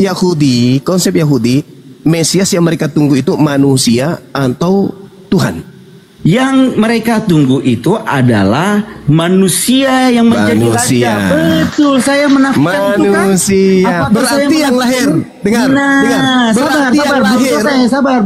Yahudi, Mesias yang mereka tunggu itu manusia atau Tuhan? Yang mereka tunggu itu adalah manusia yang menjadi raja. Betul, saya menafikan manusia. Itu kan? Berarti yang lahir. Dengar. Berarti yang lahir.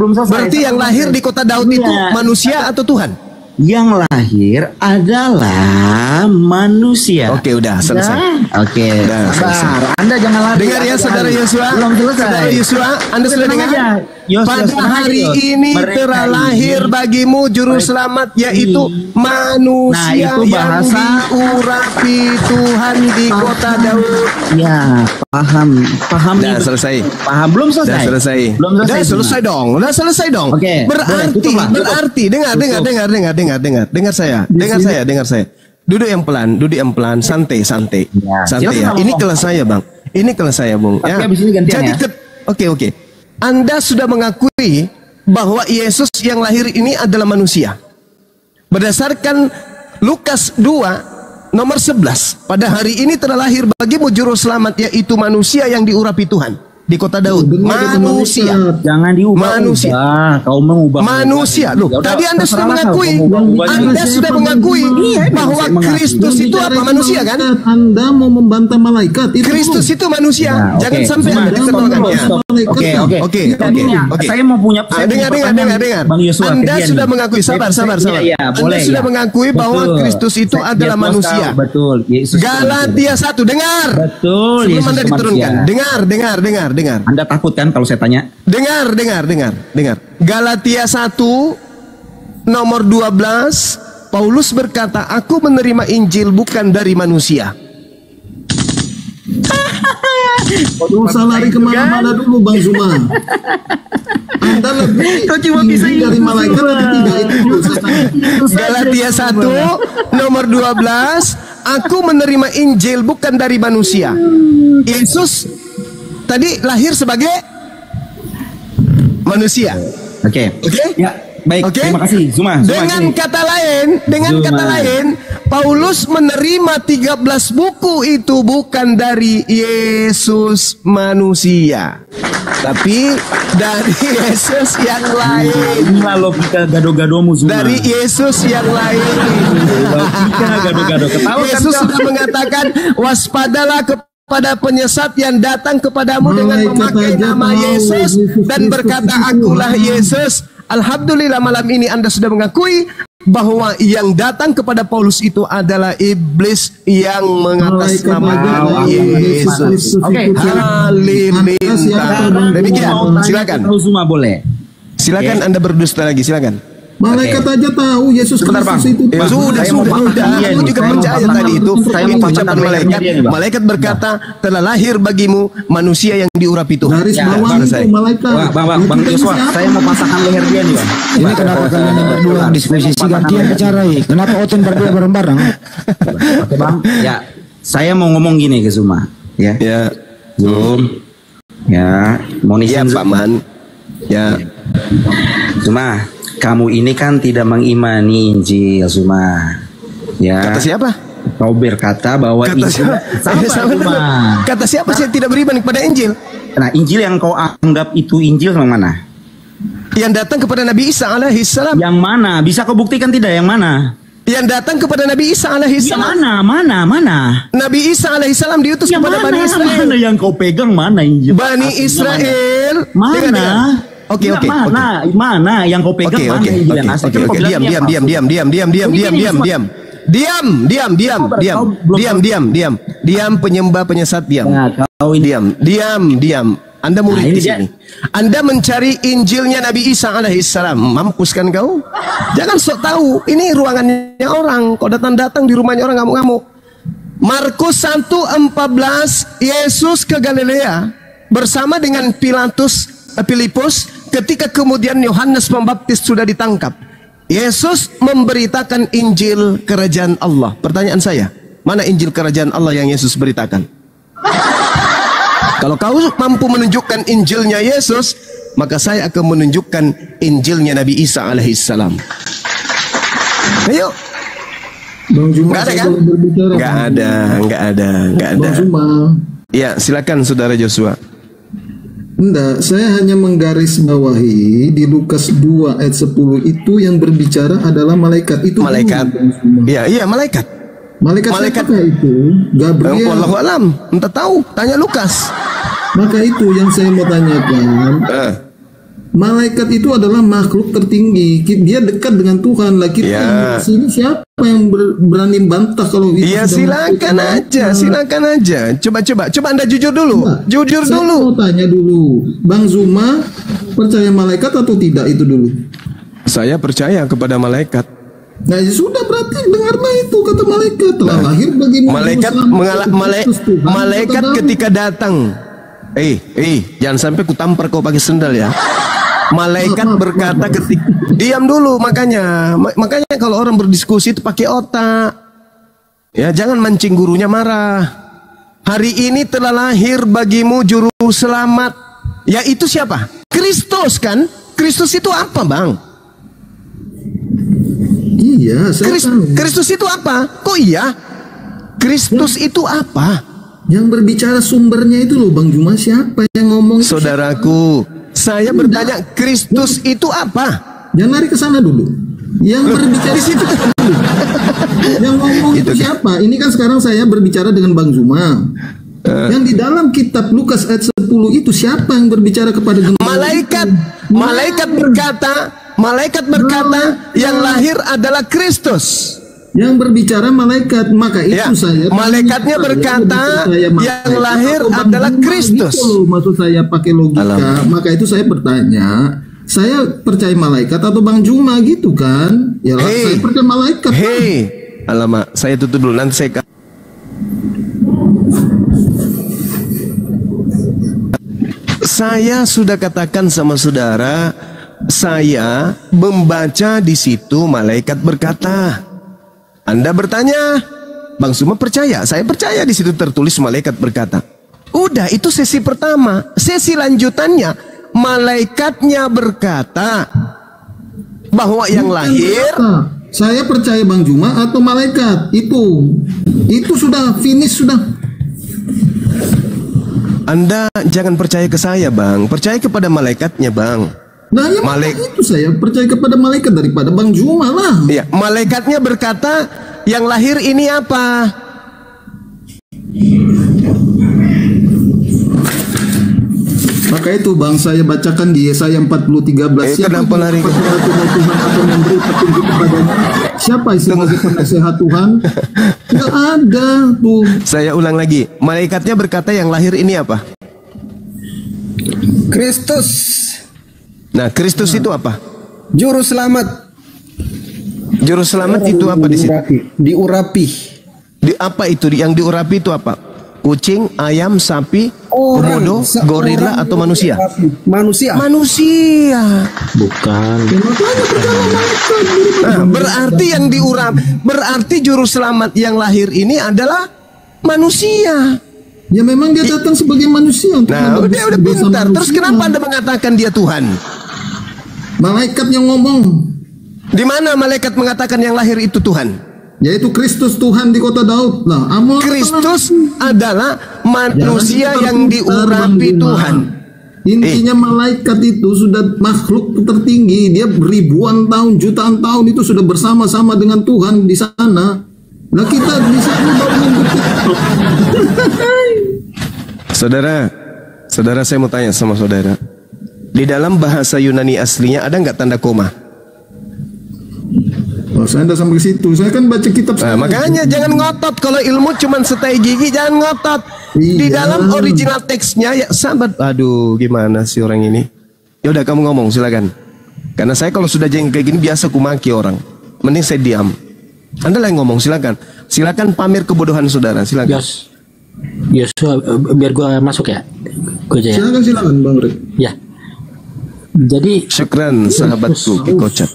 Belum selesai. Berarti yang lahir di kota Daud itu manusia atau Tuhan? Yang lahir adalah manusia. Oke, udah selesai. Oke, sabar. Anda jangan lari. Dengar ya, Saudara Yosua. Belum selesai. Saudara Yosua, Anda sudah dengar? Pada hari ini telah lahir bagimu juru selamat, yaitu manusia yang diurapi Tuhan di kota Daud. Ya, paham. Udah selesai. Paham, belum selesai. Udah selesai dong. Oke. Berarti dengar. dengar saya. Duduk yang pelan, santai Ya, ya. Ini kelas saya, Bang. Ini kelas saya, Bung. Ya. Habis ini gantian Jadi ya. Oke. Anda sudah mengakui bahwa Yesus yang lahir ini adalah manusia. Berdasarkan Lukas 2 nomor 11, pada hari ini telah lahir bagimu juru selamat, yaitu manusia yang diurapi Tuhan. Di kota Daud, manusia. Jangan diubah. Manusia. Kau mengubah. Manusia. Loh, tadi Anda sudah mengakui. Anda sudah mengakui bahwa Kristus itu apa? Manusia kan? Anda mau membantah malaikat itu. Kristus itu manusia. Jangan sampai Anda ditertawakannya. Oke. Saya mau punya. Dengar. Bang Yosua, Anda sudah mengakui. Sabar. Anda sudah mengakui bahwa Kristus itu adalah manusia. Betul. Galatia 1. Dengar. Betul. Sebelum Anda diturunkan. Dengar. Anda takut kan kalau saya tanya? Dengar. Galatia 1 nomor 12, Paulus berkata, aku menerima Injil bukan dari manusia. Usah lari kemana-mana dulu, Bang Zuma. Anda lebih tinggi dari malaikat atau tidak? Itu dulu saya tanya. Galatia 1 nomor 12, aku menerima Injil bukan dari manusia. Yesus tadi lahir sebagai manusia. Oke. Ya, baik. Oke? Terima kasih, Zuma. Dengan kata lain, Paulus menerima 13 buku itu bukan dari Yesus manusia, tapi dari Yesus yang lain. Inilah logika gado-gadomu, Zuma. Dari Yesus yang lain. Logika gado-gado. Yesus sudah mengatakan, waspadalah pada penyesat yang datang kepadamu dengan memakai nama Yesus dan berkata, akulah Yesus. Alhamdulillah malam ini Anda sudah mengakui bahwa yang datang kepada Paulus itu adalah iblis yang mengatasnamakan Yesus. Oke. Halilintar. Demikian. Silakan. Zuma boleh. Silakan Anda berdusta lagi. Silakan. Malaikat aja tahu Yesus Kristus itu. Sudah. Aku juga percaya tadi itu. Itu ucapan malaikat. Malaikat berkata, telah lahir bagimu manusia yang diurapi Tuhan. Garis bawah itu malaikat. Bang Yosua, saya mau pasangkan leher dia nih, Bang. Ini kenapa kalian berdua diskusi gantian bicara? Kenapa Oten berdua bareng-bareng? Oke, Bang. Ya, saya mau ngomong gini ke Zuma. Ya. Zum. Ya, mau izin Pak Man. Ya. Zuma, kamu ini kan tidak mengimani Injil, Zuma. Ya. Kata siapa? Kau berkata bahwa Kata siapa saya tidak beriman kepada Injil? Nah, Injil yang kau anggap itu Injil yang mana? Yang datang kepada Nabi Isa alaihissalam. Yang mana? Bisa kau buktikan tidak yang mana? Yang datang kepada Nabi Isa alaihissalam. Mana? Nabi Isa alaihissalam diutus yang kepada mana? Bani Israel. Mana yang kau pegang, mana Injil? Bani Israel. Mana? Oke. Mana yang kau pegang? Mana Injil yang asli? Diam penyembah penyesat, diam. Diam. Anda murid di sini. Anda mencari Injilnya Nabi Isa alaihissalam. Mampus kan kau? Jangan sok tahu. Ini ruangannya orang. Kau datang di rumahnya orang ngamuk-ngamuk. Markus 1:14, Yesus ke Galilea bersama dengan Filipus ketika kemudian Yohanes Pembaptis sudah ditangkap. Yesus memberitakan Injil kerajaan Allah. Pertanyaan saya, mana Injil kerajaan Allah yang Yesus beritakan? Kalau kau mampu menunjukkan Injilnya Yesus, maka saya akan menunjukkan Injilnya Nabi Isa alaihissalam. Ayo. Nggak ada kan? Nggak ada. Bang Zuma. Ya, silakan Saudara Joshua. Enggak, saya hanya menggarisbawahi di Lukas 2 ayat 10 itu yang berbicara adalah malaikat. Itu malaikat. Iya, malaikat. Malaikat itu Gabriel. Wallahu alam, entah tahu, tanya Lukas. Maka itu yang saya mau tanyakan. Malaikat itu adalah makhluk tertinggi. Dia dekat dengan Tuhan. Lah kita di sini siapa yang berani bantah kalau itu? Iya, silakan aja. Coba Anda jujur dulu. Saya mau tanya dulu, Bang Zuma percaya malaikat atau tidak itu dulu? Saya percaya kepada malaikat. Nah ya sudah, berarti dengarlah itu kata malaikat telah lahir bagimu. Malaikat ketika datang. Jangan sampai ku tampar kau pakai sendal ya. Malaikat berkata ketika diam dulu, makanya kalau orang berdiskusi itu pakai otak. Ya, jangan mancing gurunya marah. Hari ini telah lahir bagimu juru selamat, yaitu siapa? Kristus kan? Kristus itu apa, Bang? Iya, saya tahu. Kristus itu apa? Kok iya? Kristus itu apa? Yang berbicara sumbernya itu loh, Bang Juma, siapa yang ngomong? Saudaraku, saya bertanya, Kristus itu apa? Jangan lari ke sana dulu. Yang berbicara di situ. Yang ngomong itu siapa? Ini kan sekarang saya berbicara dengan Bang Juma. Yang di dalam kitab Lukas ayat 10 itu siapa yang berbicara kepada malaikat? Malaikat berkata, yang lahir adalah Kristus. Yang berbicara malaikat, maka itu ya, saya. Malaikatnya berkata yang lahir adalah Kristus. Gitu, maksud saya pakai logika. Maka itu saya bertanya, saya percaya malaikat atau Bang Juma gitu kan? Ya, saya percaya malaikat. Alamak, saya tutup dulu, nanti saya. Saya sudah katakan sama saudara, saya membaca di situ malaikat berkata. Anda bertanya, Bang Suma percaya? Saya percaya di situ tertulis malaikat berkata. Udah, itu sesi pertama. Sesi lanjutannya, malaikatnya berkata bahwa yang lahir. Saya percaya Bang Juma atau malaikat itu sudah finish sudah. Anda jangan percaya ke saya, Bang. Percaya kepada malaikatnya, Bang. Nah, ya itu saya percaya kepada malaikat daripada Bang Juma lah. Iya, malaikatnya berkata, yang lahir ini apa? Maka itu Bang, saya bacakan di Yesaya 40:13. Kenapa lari ke Tuhan atau memberi petunjuk kepadanya? Siapa sebagai penasehat Tuhan? Tidak ada tuh. Saya ulang lagi, malaikatnya berkata yang lahir ini apa? Kristus. Nah, Kristus itu apa? Juru selamat. Juru selamat itu apa di situ? Diurapi. Di apa itu? Yang diurapi itu apa? Kucing, ayam, sapi, komodo, gorila atau manusia? Manusia. Manusia. Bukan. Nah, berarti yang berarti juru selamat yang lahir ini adalah manusia. Ya memang dia datang sebagai manusia. Nah, udah pintar. Terus kenapa Anda mengatakan dia Tuhan? Malaikat yang ngomong. Di mana malaikat mengatakan yang lahir itu Tuhan? Yaitu Kristus Tuhan di kota Daud lah. Kristus adalah manusia yang diurapi Tuhan. Intinya malaikat itu sudah makhluk tertinggi. Dia ribuan tahun, jutaan tahun itu sudah bersama-sama dengan Tuhan di sana. Nah, kita bisa Saudara saya mau tanya sama saudara. Di dalam bahasa Yunani aslinya ada nggak tanda koma? Oh, saya tidak sampai ke situ. Saya kan baca kitab. Nah, makanya jangan ngotot. Kalau ilmu cuman setai gigi, jangan ngotot. Iya. Di dalam original teksnya ya sahabat. Aduh, gimana sih orang ini? Ya udah kamu ngomong silakan. Karena saya kalau sudah jeng kayak gini biasa kumaki orang. Mending saya diam. Anda lah yang ngomong, silakan. Silakan pamer kebodohan saudara, silakan. Yes, biar gua masuk ya. Silakan Bang Rik. Ya. Jadi syukran sahabatku Kikocat.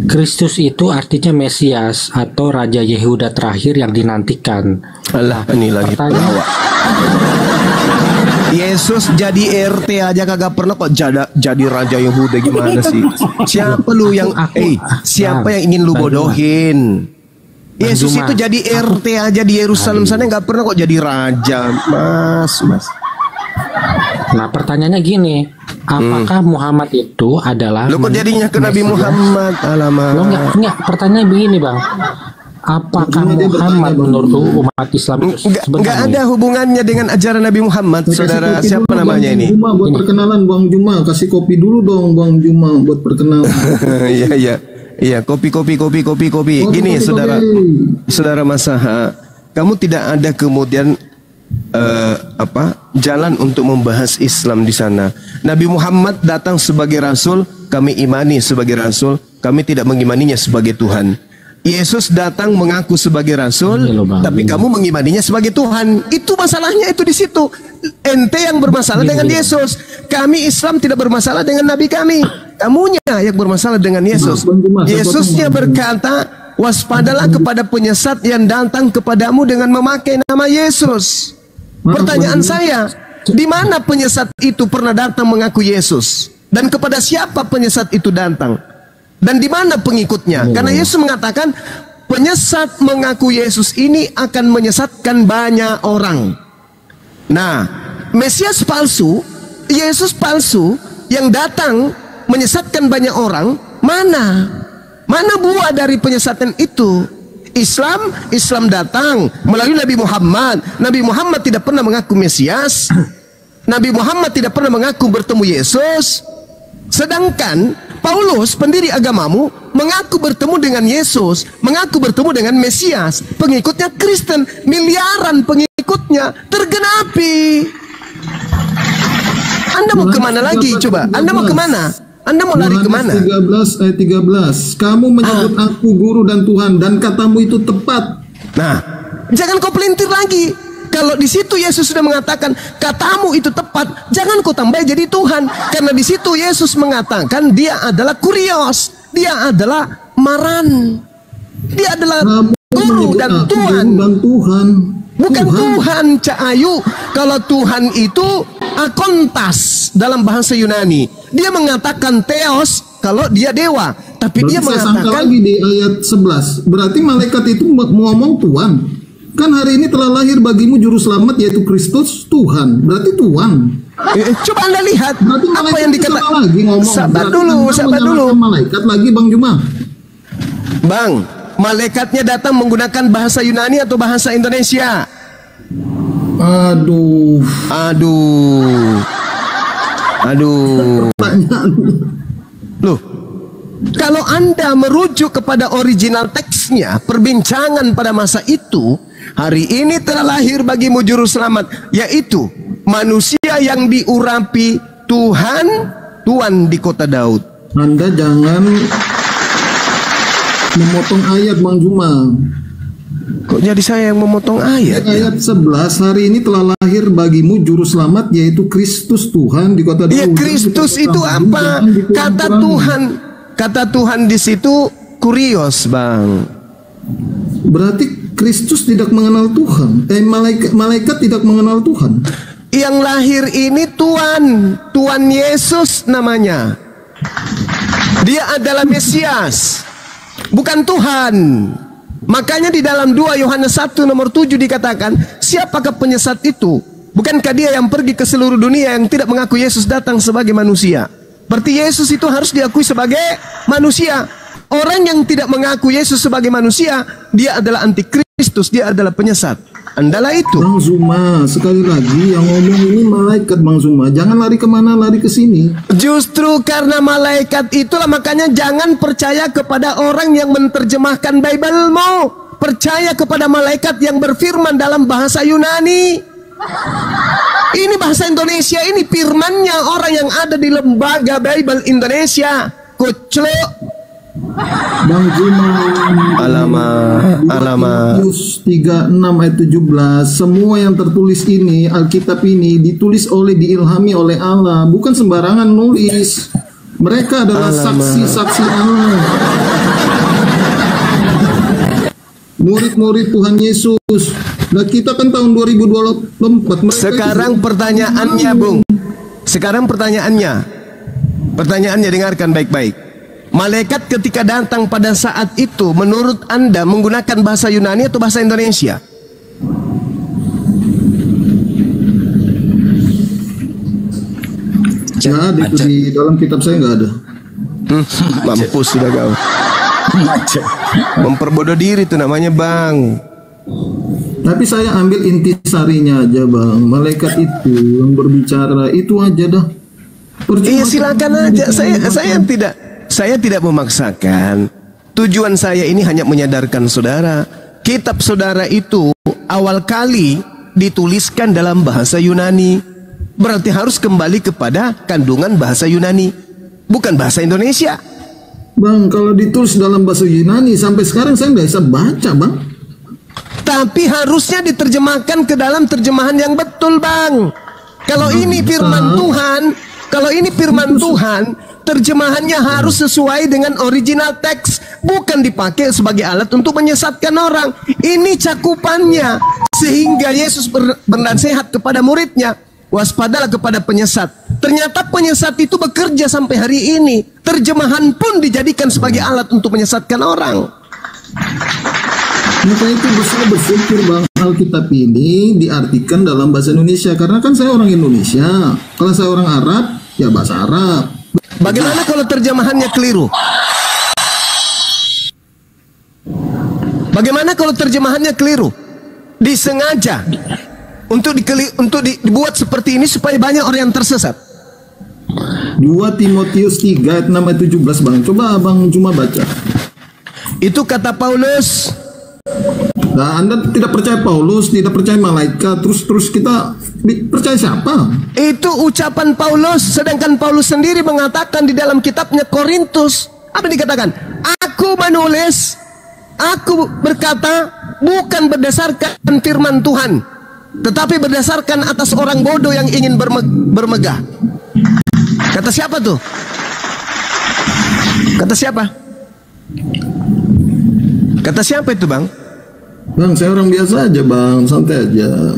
Kristus itu artinya Mesias atau Raja Yehuda terakhir yang dinantikan. Allah, ini lagi pelawak. Yesus jadi RT aja kagak pernah kok jadi Raja Yehuda, gimana sih? Siapa lu yang siapa yang ingin lu bodohin? Yesus itu jadi RT aja di Yerusalem sana nggak pernah kok jadi raja, Mas. Nah, pertanyaannya gini, apakah Muhammad itu adalah? Lu kok jadinya ke Nabi Muhammad? Alamak. Enggak, pertanyaan begini, Bang. Apakah Muhammad menurut umat Islam itu enggak ada hubungannya dengan ajaran Nabi Muhammad, saudara? Siapa namanya ini? Juma buat perkenalan, Bang Juma. Kasih kopi dulu dong, Bang Juma, buat perkenalan. Iya, kopi. Gini, saudara Masaha, kamu tidak ada kemudian jalan untuk membahas Islam di sana. Nabi Muhammad datang sebagai rasul, kami imani sebagai rasul, kami tidak mengimaninya sebagai Tuhan. Yesus datang mengaku sebagai rasul, tapi kamu mengimaninya sebagai Tuhan. Itu masalahnya itu di situ. ente yang bermasalah dengan Yesus. Kami Islam tidak bermasalah dengan Nabi kami. Kamunya yang bermasalah dengan Yesus. Yesusnya berkata, waspadalah kepada penyesat yang datang kepadamu dengan memakai nama Yesus. Pertanyaan saya, di mana penyesat itu pernah datang mengaku Yesus? Dan kepada siapa penyesat itu datang? Dan di mana pengikutnya? Karena Yesus mengatakan, penyesat mengaku Yesus ini akan menyesatkan banyak orang. Nah, Mesias palsu, Yesus palsu yang datang menyesatkan banyak orang, mana? Mana buah dari penyesatan itu? Islam datang melalui Nabi Muhammad. Nabi Muhammad tidak pernah mengaku Mesias. Nabi Muhammad tidak pernah mengaku bertemu Yesus. Sedangkan Paulus, pendiri agamamu, mengaku bertemu dengan Yesus, mengaku bertemu dengan Mesias. Pengikutnya Kristen, miliaran pengikutnya, tergenapi. Anda mau kemana lagi coba? Anda mau kemana? Anda mau lari kemana? 13 ayat 13. Kamu menyebut aku guru dan Tuhan, dan katamu itu tepat. Nah, jangan kau pelintir lagi. Kalau di situ Yesus sudah mengatakan katamu itu tepat, jangan kau tambah jadi Tuhan. Karena di situ Yesus mengatakan dia adalah kurios, dia adalah maran, dia adalah guru dan Tuhan. Bukan Tuhan, Cak Ayu. Kalau Tuhan itu akontas dalam bahasa Yunani. Dia mengatakan theos kalau dia dewa, tapi berarti dia mengatakan lagi di ayat 11. Berarti malaikat itu ngomong Tuhan. Kan hari ini telah lahir bagimu juru selamat, yaitu Kristus Tuhan. Berarti Tuhan. Coba Anda lihat apa yang dikatakan. Lagi ngomong. Sabar dulu. Malaikat lagi Bang Juma. Bang, malaikatnya datang menggunakan bahasa Yunani atau bahasa Indonesia? Aduh. Loh, kalau Anda merujuk kepada original teksnya, perbincangan pada masa itu, hari ini telah lahir bagimu juru selamat, yaitu manusia yang diurapi Tuhan di kota Daud. Anda jangan memotong ayat, Bang Juma. Kok jadi saya yang memotong ayat? Ayat 11, hari ini telah lahir bagimu juru selamat, yaitu Kristus Tuhan di kota Daud. Ya, Kristus itu apa? Kata Tuhan di situ kurios, Bang. Berarti Kristus tidak mengenal Tuhan. Malaikat tidak mengenal Tuhan. Yang lahir ini Tuhan Yesus namanya. Dia adalah Mesias, bukan Tuhan. Makanya di dalam 2 Yohanes 1 nomor 7 dikatakan, siapakah penyesat itu? Bukankah dia yang pergi ke seluruh dunia yang tidak mengaku Yesus datang sebagai manusia? Berarti Yesus itu harus diakui sebagai manusia. Orang yang tidak mengaku Yesus sebagai manusia, dia adalah antikristus, dia adalah penyesat. Andalah itu. Bang Zuma, sekali lagi yang ngomong ini malaikat, Bang Zuma. Jangan lari kemana, lari ke sini. Justru karena malaikat itulah makanya jangan percaya kepada orang yang menerjemahkan Bible-mu. Percaya kepada malaikat yang berfirman dalam bahasa Yunani. Ini bahasa Indonesia, ini firmannya orang yang ada di lembaga Bible Indonesia. Kucluk. Bang Juma, alamat 36 ayat 17. Semua yang tertulis ini, Alkitab ini ditulis diilhami oleh Allah, bukan sembarangan nulis. Mereka adalah saksi-saksi Allah, murid-murid Tuhan Yesus. Nah, kita kan tahun 2024. Sekarang pertanyaannya, Bung. Pertanyaannya dengarkan baik-baik. Malaikat ketika datang pada saat itu, menurut Anda menggunakan bahasa Yunani atau bahasa Indonesia? Nggak ada itu di dalam kitab saya, nggak ada. Mampus sudah kau. Memperbodoh diri itu namanya, Bang. Tapi saya ambil intisarinya aja, Bang. Malaikat itu yang berbicara itu aja dah. Iya, silakan aja. Saya tidak memaksakan. Tujuan saya ini hanya menyadarkan saudara, kitab saudara itu awal kali dituliskan dalam bahasa Yunani. Berarti harus kembali kepada kandungan bahasa Yunani, bukan bahasa Indonesia. Bang, kalau ditulis dalam bahasa Yunani sampai sekarang saya nggak bisa baca, Bang. Tapi harusnya diterjemahkan ke dalam terjemahan yang betul, Bang. Kalau ini firman Tuhan, terjemahannya harus sesuai dengan original teks, bukan dipakai sebagai alat untuk menyesatkan orang. Ini cakupannya, sehingga Yesus bernasihat kepada muridnya, waspadalah kepada penyesat. Ternyata penyesat itu bekerja sampai hari ini. Terjemahan pun dijadikan sebagai alat untuk menyesatkan orang. Maka itu saya bersyukur Bang, Alkitab ini diartikan dalam bahasa Indonesia. Karena kan saya orang Indonesia. Kalau saya orang Arab, ya bahasa Arab. Bagaimana kalau terjemahannya keliru? Bagaimana kalau terjemahannya keliru? Disengaja untuk dibuat seperti ini supaya banyak orang yang tersesat. 2 Timotius 3 ayat 6 ayat 17 Bang. Coba Abang cuma baca. Itu kata Paulus. Nah, Anda tidak percaya Paulus, tidak percaya malaikat, terus kita percaya siapa? Itu ucapan Paulus, sedangkan Paulus sendiri mengatakan di dalam kitabnya Korintus, apa dikatakan? Aku menulis, aku berkata bukan berdasarkan firman Tuhan, tetapi berdasarkan atas orang bodoh yang ingin bermegah. Kata siapa tuh? Kata siapa? Kata siapa itu Bang? Bang, saya orang biasa aja Bang, santai aja.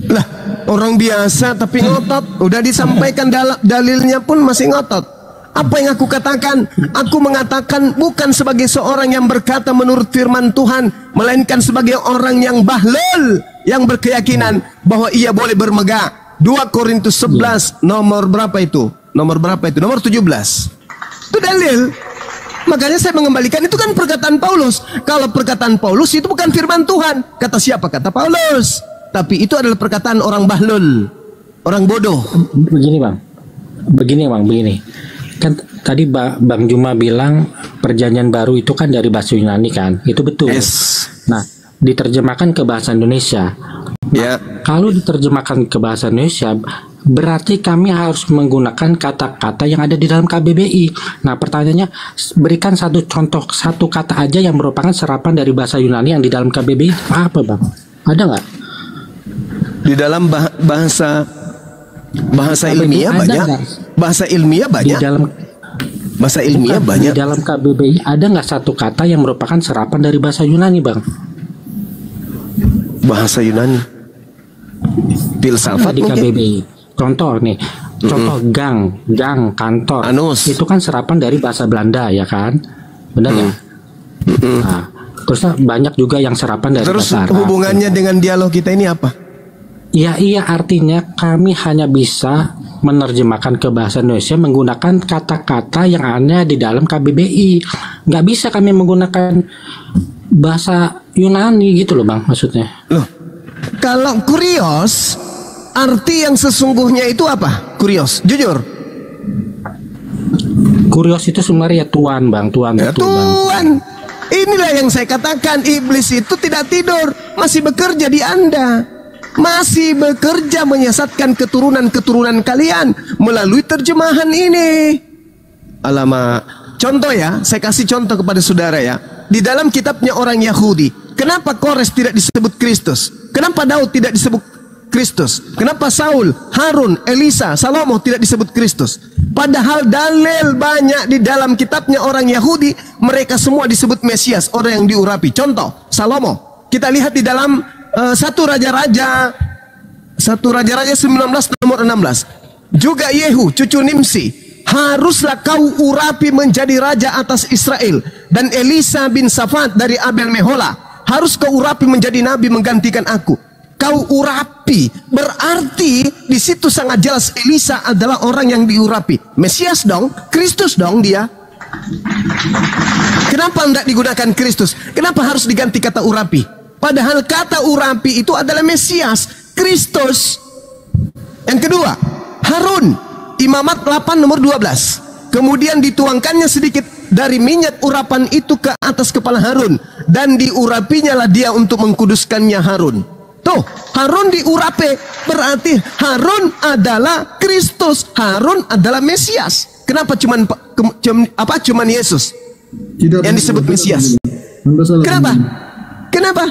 Lah, orang biasa tapi ngotot. Udah disampaikan dalilnya pun masih ngotot. Apa yang aku katakan? Aku mengatakan bukan sebagai seorang yang berkata menurut firman Tuhan, melainkan sebagai orang yang bahlul, yang berkeyakinan bahwa ia boleh bermegah. 2 Korintus 11 nomor berapa itu? Nomor 17. Itu dalil. Makanya saya mengembalikan, itu kan perkataan Paulus. Kalau perkataan Paulus itu bukan firman Tuhan. Kata siapa? Kata Paulus. Tapi itu adalah perkataan orang bahlul, orang bodoh. Begini Bang, begini. Kan tadi Bang Juma bilang perjanjian baru itu kan dari bahasa Yunani kan, itu betul. Yes. Nah, diterjemahkan ke bahasa Indonesia. Ya. Kalau diterjemahkan ke bahasa Indonesia, berarti kami harus menggunakan kata-kata yang ada di dalam KBBI. Nah, pertanyaannya, berikan satu contoh, satu kata aja yang merupakan serapan dari bahasa Yunani yang di dalam KBBI. Apa Bang? Ada nggak? Di dalam bahasa ilmiah banyak. Gak? Bahasa ilmiah banyak. Bahasa ilmiah banyak. Di dalam KBBI ada nggak satu kata yang merupakan serapan dari bahasa Yunani Bang? Bahasa Yunani. Filsafat di mungkin. KBBI. Contoh nih, gang, kantor. Anus. Itu kan serapan dari bahasa Belanda ya kan? Benar ya? Nah, terus banyak juga yang serapan dari bahasa Arab. Hubungannya dengan dialog kita ini apa? Iya, artinya kami hanya bisa menerjemahkan ke bahasa Indonesia menggunakan kata-kata yang ada di dalam KBBI. Nggak bisa kami menggunakan bahasa Yunani gitu loh Bang, maksudnya. Loh, kalau kurios, arti yang sesungguhnya itu apa? Kurios, jujur. Kurios itu sebenarnya tuan Bang, tuan. Tuan. Inilah yang saya katakan, iblis itu tidak tidur, masih bekerja di Anda. Masih bekerja menyesatkan keturunan-keturunan kalian melalui terjemahan ini. Alamak. Contoh ya, saya kasih contoh kepada saudara ya. Di dalam kitabnya orang Yahudi, kenapa Kores tidak disebut Kristus? Kenapa Daud tidak disebut Kristus? Kenapa Saul, Harun, Elisa, Salomo tidak disebut Kristus? Padahal dalil banyak di dalam kitabnya orang Yahudi, mereka semua disebut Mesias, orang yang diurapi. Contoh, Salomo. Kita lihat di dalam 1 Raja-Raja 19 nomor 16. Juga Yehu, cucu Nimsi, haruslah kau urapi menjadi raja atas Israel. Dan Elisa bin Safat dari Abel Mehola, harus kau urapi menjadi nabi menggantikan aku. Kau urapi, berarti di situ sangat jelas Elisa adalah orang yang diurapi. Mesias dong, Kristus dong dia. Kenapa tidak digunakan Kristus? Kenapa harus diganti kata urapi? Padahal kata urapi itu adalah Mesias, Kristus. Yang kedua, Harun, Imamat 8 nomor 12. Kemudian dituangkannya sedikit dari minyak urapan itu ke atas kepala Harun, dan diurapinya lah dia untuk mengkuduskannya Harun. Tuh, Harun diurapi, berarti Harun adalah Kristus, Harun adalah Mesias. Kenapa cuman Yesus yang disebut Mesias? Kenapa? Kenapa?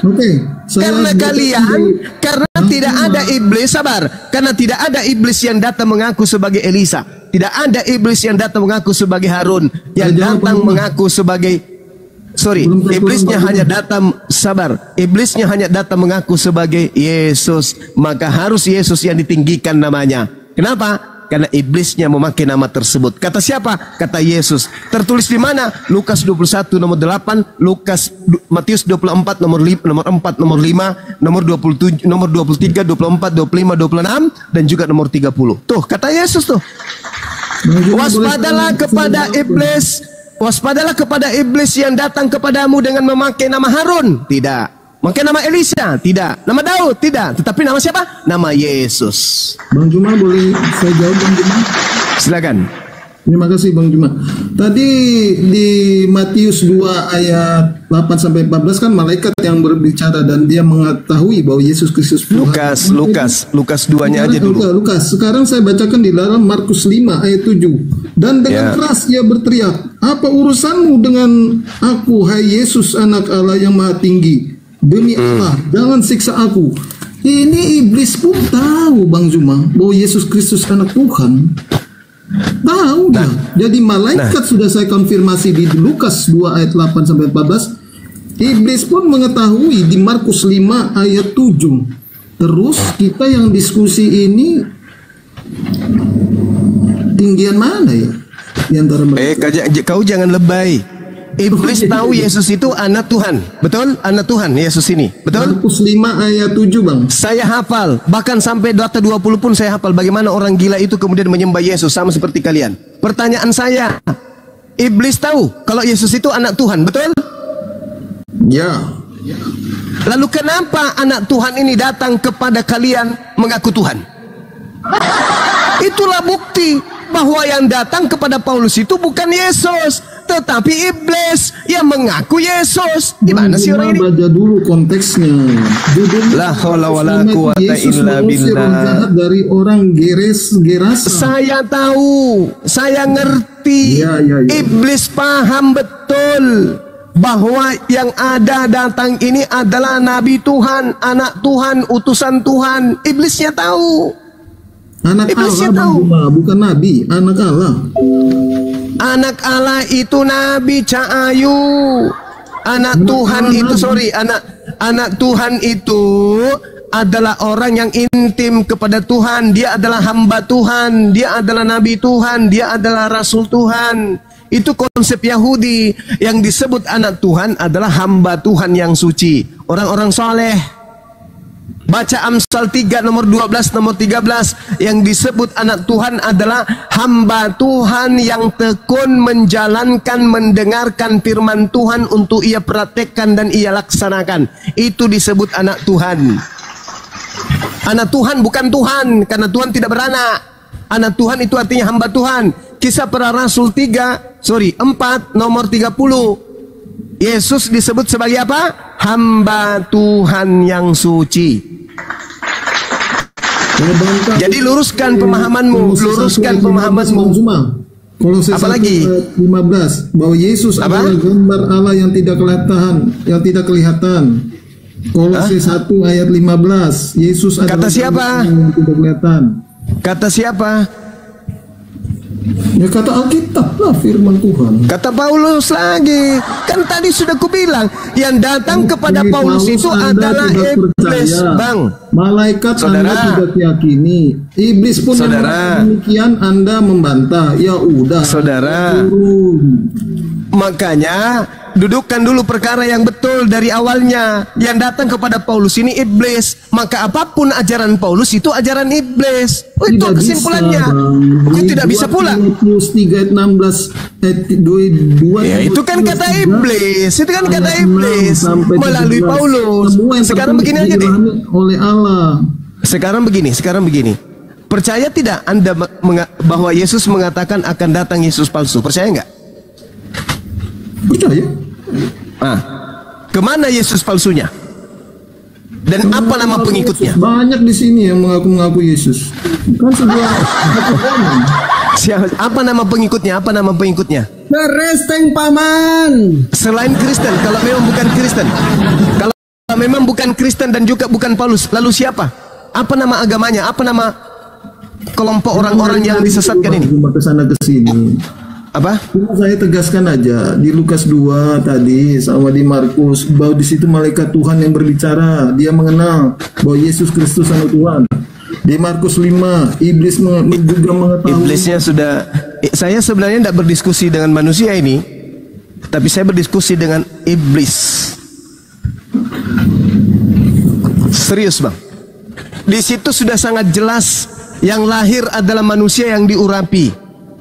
Karena tidak ada iblis, sabar. Karena tidak ada iblis yang datang mengaku sebagai Elisa. Tidak ada iblis yang datang mengaku sebagai Harun. Yang datang mengaku sebagai, iblisnya hanya datang, sabar. Iblisnya hanya datang mengaku sebagai Yesus. Maka harus Yesus yang ditinggikan namanya. Kenapa? Karena iblisnya memakai nama tersebut. Kata siapa? Kata Yesus. Tertulis di mana? Lukas 21 nomor 8, Matius 24 nomor 4, nomor 5, nomor 27, nomor 23, 24, 25, 26 dan juga nomor 30. Tuh, kata Yesus tuh. Waspadalah kepada iblis. Waspadalah kepada iblis yang datang kepadamu dengan memakai nama Harun. Tidak. Memakai nama Elisa, tidak. Nama Daud, tidak. Tetapi nama siapa? Nama Yesus. Bang Juma, boleh saya jawab, Bang Juma? Silakan. Terima kasih, Bang Juma. Tadi di Matius 2 ayat 8-14 kan malaikat yang berbicara dan dia mengetahui bahwa Yesus Kristus Tuhan. Lukas 2-nya aja dulu. Lukas. Sekarang saya bacakan di dalam Markus 5 ayat 7. Dan dengan keras ia berteriak, "Apa urusanmu dengan aku, hai Yesus, anak Allah yang Maha Tinggi? Demi Allah, jangan siksa aku." Ini iblis pun tahu, Bang Juma, bahwa Yesus Kristus anak Tuhan. Tahu dia. Jadi malaikat sudah saya konfirmasi di Lukas 2 ayat 8-14. Iblis pun mengetahui di Markus 5 ayat 7. Terus kita yang diskusi ini tinggian mana ya? Di antara mereka. Kau jangan lebay. Iblis tahu Yesus itu anak Tuhan. Betul? Anak Tuhan Yesus ini. Betul? Markus 5 ayat 7, Bang. Saya hafal. Bahkan sampai data 20 pun saya hafal. Bagaimana orang gila itu kemudian menyembah Yesus sama seperti kalian. Pertanyaan saya, iblis tahu kalau Yesus itu anak Tuhan. Betul? Ya. Lalu kenapa anak Tuhan ini datang kepada kalian mengaku Tuhan? Itulah bukti bahwa yang datang kepada Paulus itu bukan Yesus, tetapi iblis yang mengaku Yesus. Gimana sih orang ini? Baca dulu konteksnya. La haula wala quwata illa billah. Dari orang Gerasa. Saya tahu, saya ngerti. Iblis paham betul bahwa yang ada datang ini adalah Nabi Tuhan, anak Tuhan, utusan Tuhan. Iblisnya tahu. Anak Iblisnya Allah, tahu. Bukan Nabi, anak Allah. Anak Allah itu Nabi Cahayu. Anak Tuhan itu, anak Tuhan itu adalah orang yang intim kepada Tuhan. Dia adalah hamba Tuhan. Dia adalah Nabi Tuhan. Dia adalah Rasul Tuhan. Itu konsep Yahudi. Yang disebut anak Tuhan adalah hamba Tuhan yang suci. Orang-orang soleh. Baca Amsal 3 nomor 12 nomor 13. Yang disebut anak Tuhan adalah hamba Tuhan yang tekun menjalankan, mendengarkan firman Tuhan untuk ia praktekkan dan ia laksanakan. Itu disebut anak Tuhan. Anak Tuhan bukan Tuhan, karena Tuhan tidak beranak. Anak Tuhan itu artinya hamba Tuhan. Kisah Para Rasul 4 nomor 30. Yesus disebut sebagai apa? Hamba Tuhan yang suci. Jadi luruskan pemahamanmu, luruskan pemahamanmu. Apalagi 15 bahwa Yesus adalah gambar Allah yang tidak kelihatan, Kolose 1 ayat 15. Yesus adalah kata siapa? Yang tidak kelihatan. Kata siapa? Ya kata Alkitab lah, firman Tuhan. Kata Paulus lagi. Kan tadi sudah kubilang, yang datang kepada Paulus itu adalah iblis, Bang. Malaikat Anda tidak yakini. Iblis pun yang demikian Anda membantah. Ya udah. Saudara. Makanya dudukkan dulu perkara yang betul dari awalnya. Yang datang kepada Paulus ini iblis. Maka apapun ajaran Paulus itu ajaran iblis. Itu kesimpulannya. Itu tidak bisa pula. Matius 3 ayat 16 ayat 22. Ya, itu kan kata iblis. Itu kan kata iblis melalui Paulus. Sekarang begini aja deh. Oleh Allah. Sekarang begini. Percaya tidak Anda bahwa Yesus mengatakan akan datang Yesus palsu? Percaya enggak? Percaya. Kemana Yesus palsunya? Dan apa nama pengikutnya? Banyak di sini yang mengaku Yesus. Kan sebuah apa nama pengikutnya? Apa nama pengikutnya? Kristen paman. Selain Kristen, kalau memang bukan Kristen. Kalau memang bukan Kristen dan juga bukan Paulus, lalu siapa? Apa nama agamanya? Apa nama kelompok orang-orang yang disesatkan ini? Cuma kesana kesini. Apa? Cuma saya tegaskan aja di Lukas 2 tadi sama di Markus bahwa di situ malaikat Tuhan yang berbicara. Dia mengenal bahwa Yesus Kristus adalah Tuhan. Di Markus 5 iblis juga mengetahui. Iblisnya sudah. Saya sebenarnya tidak berdiskusi dengan manusia ini, tapi saya berdiskusi dengan iblis. Serius bang. Di situ sudah sangat jelas yang lahir adalah manusia yang diurapi,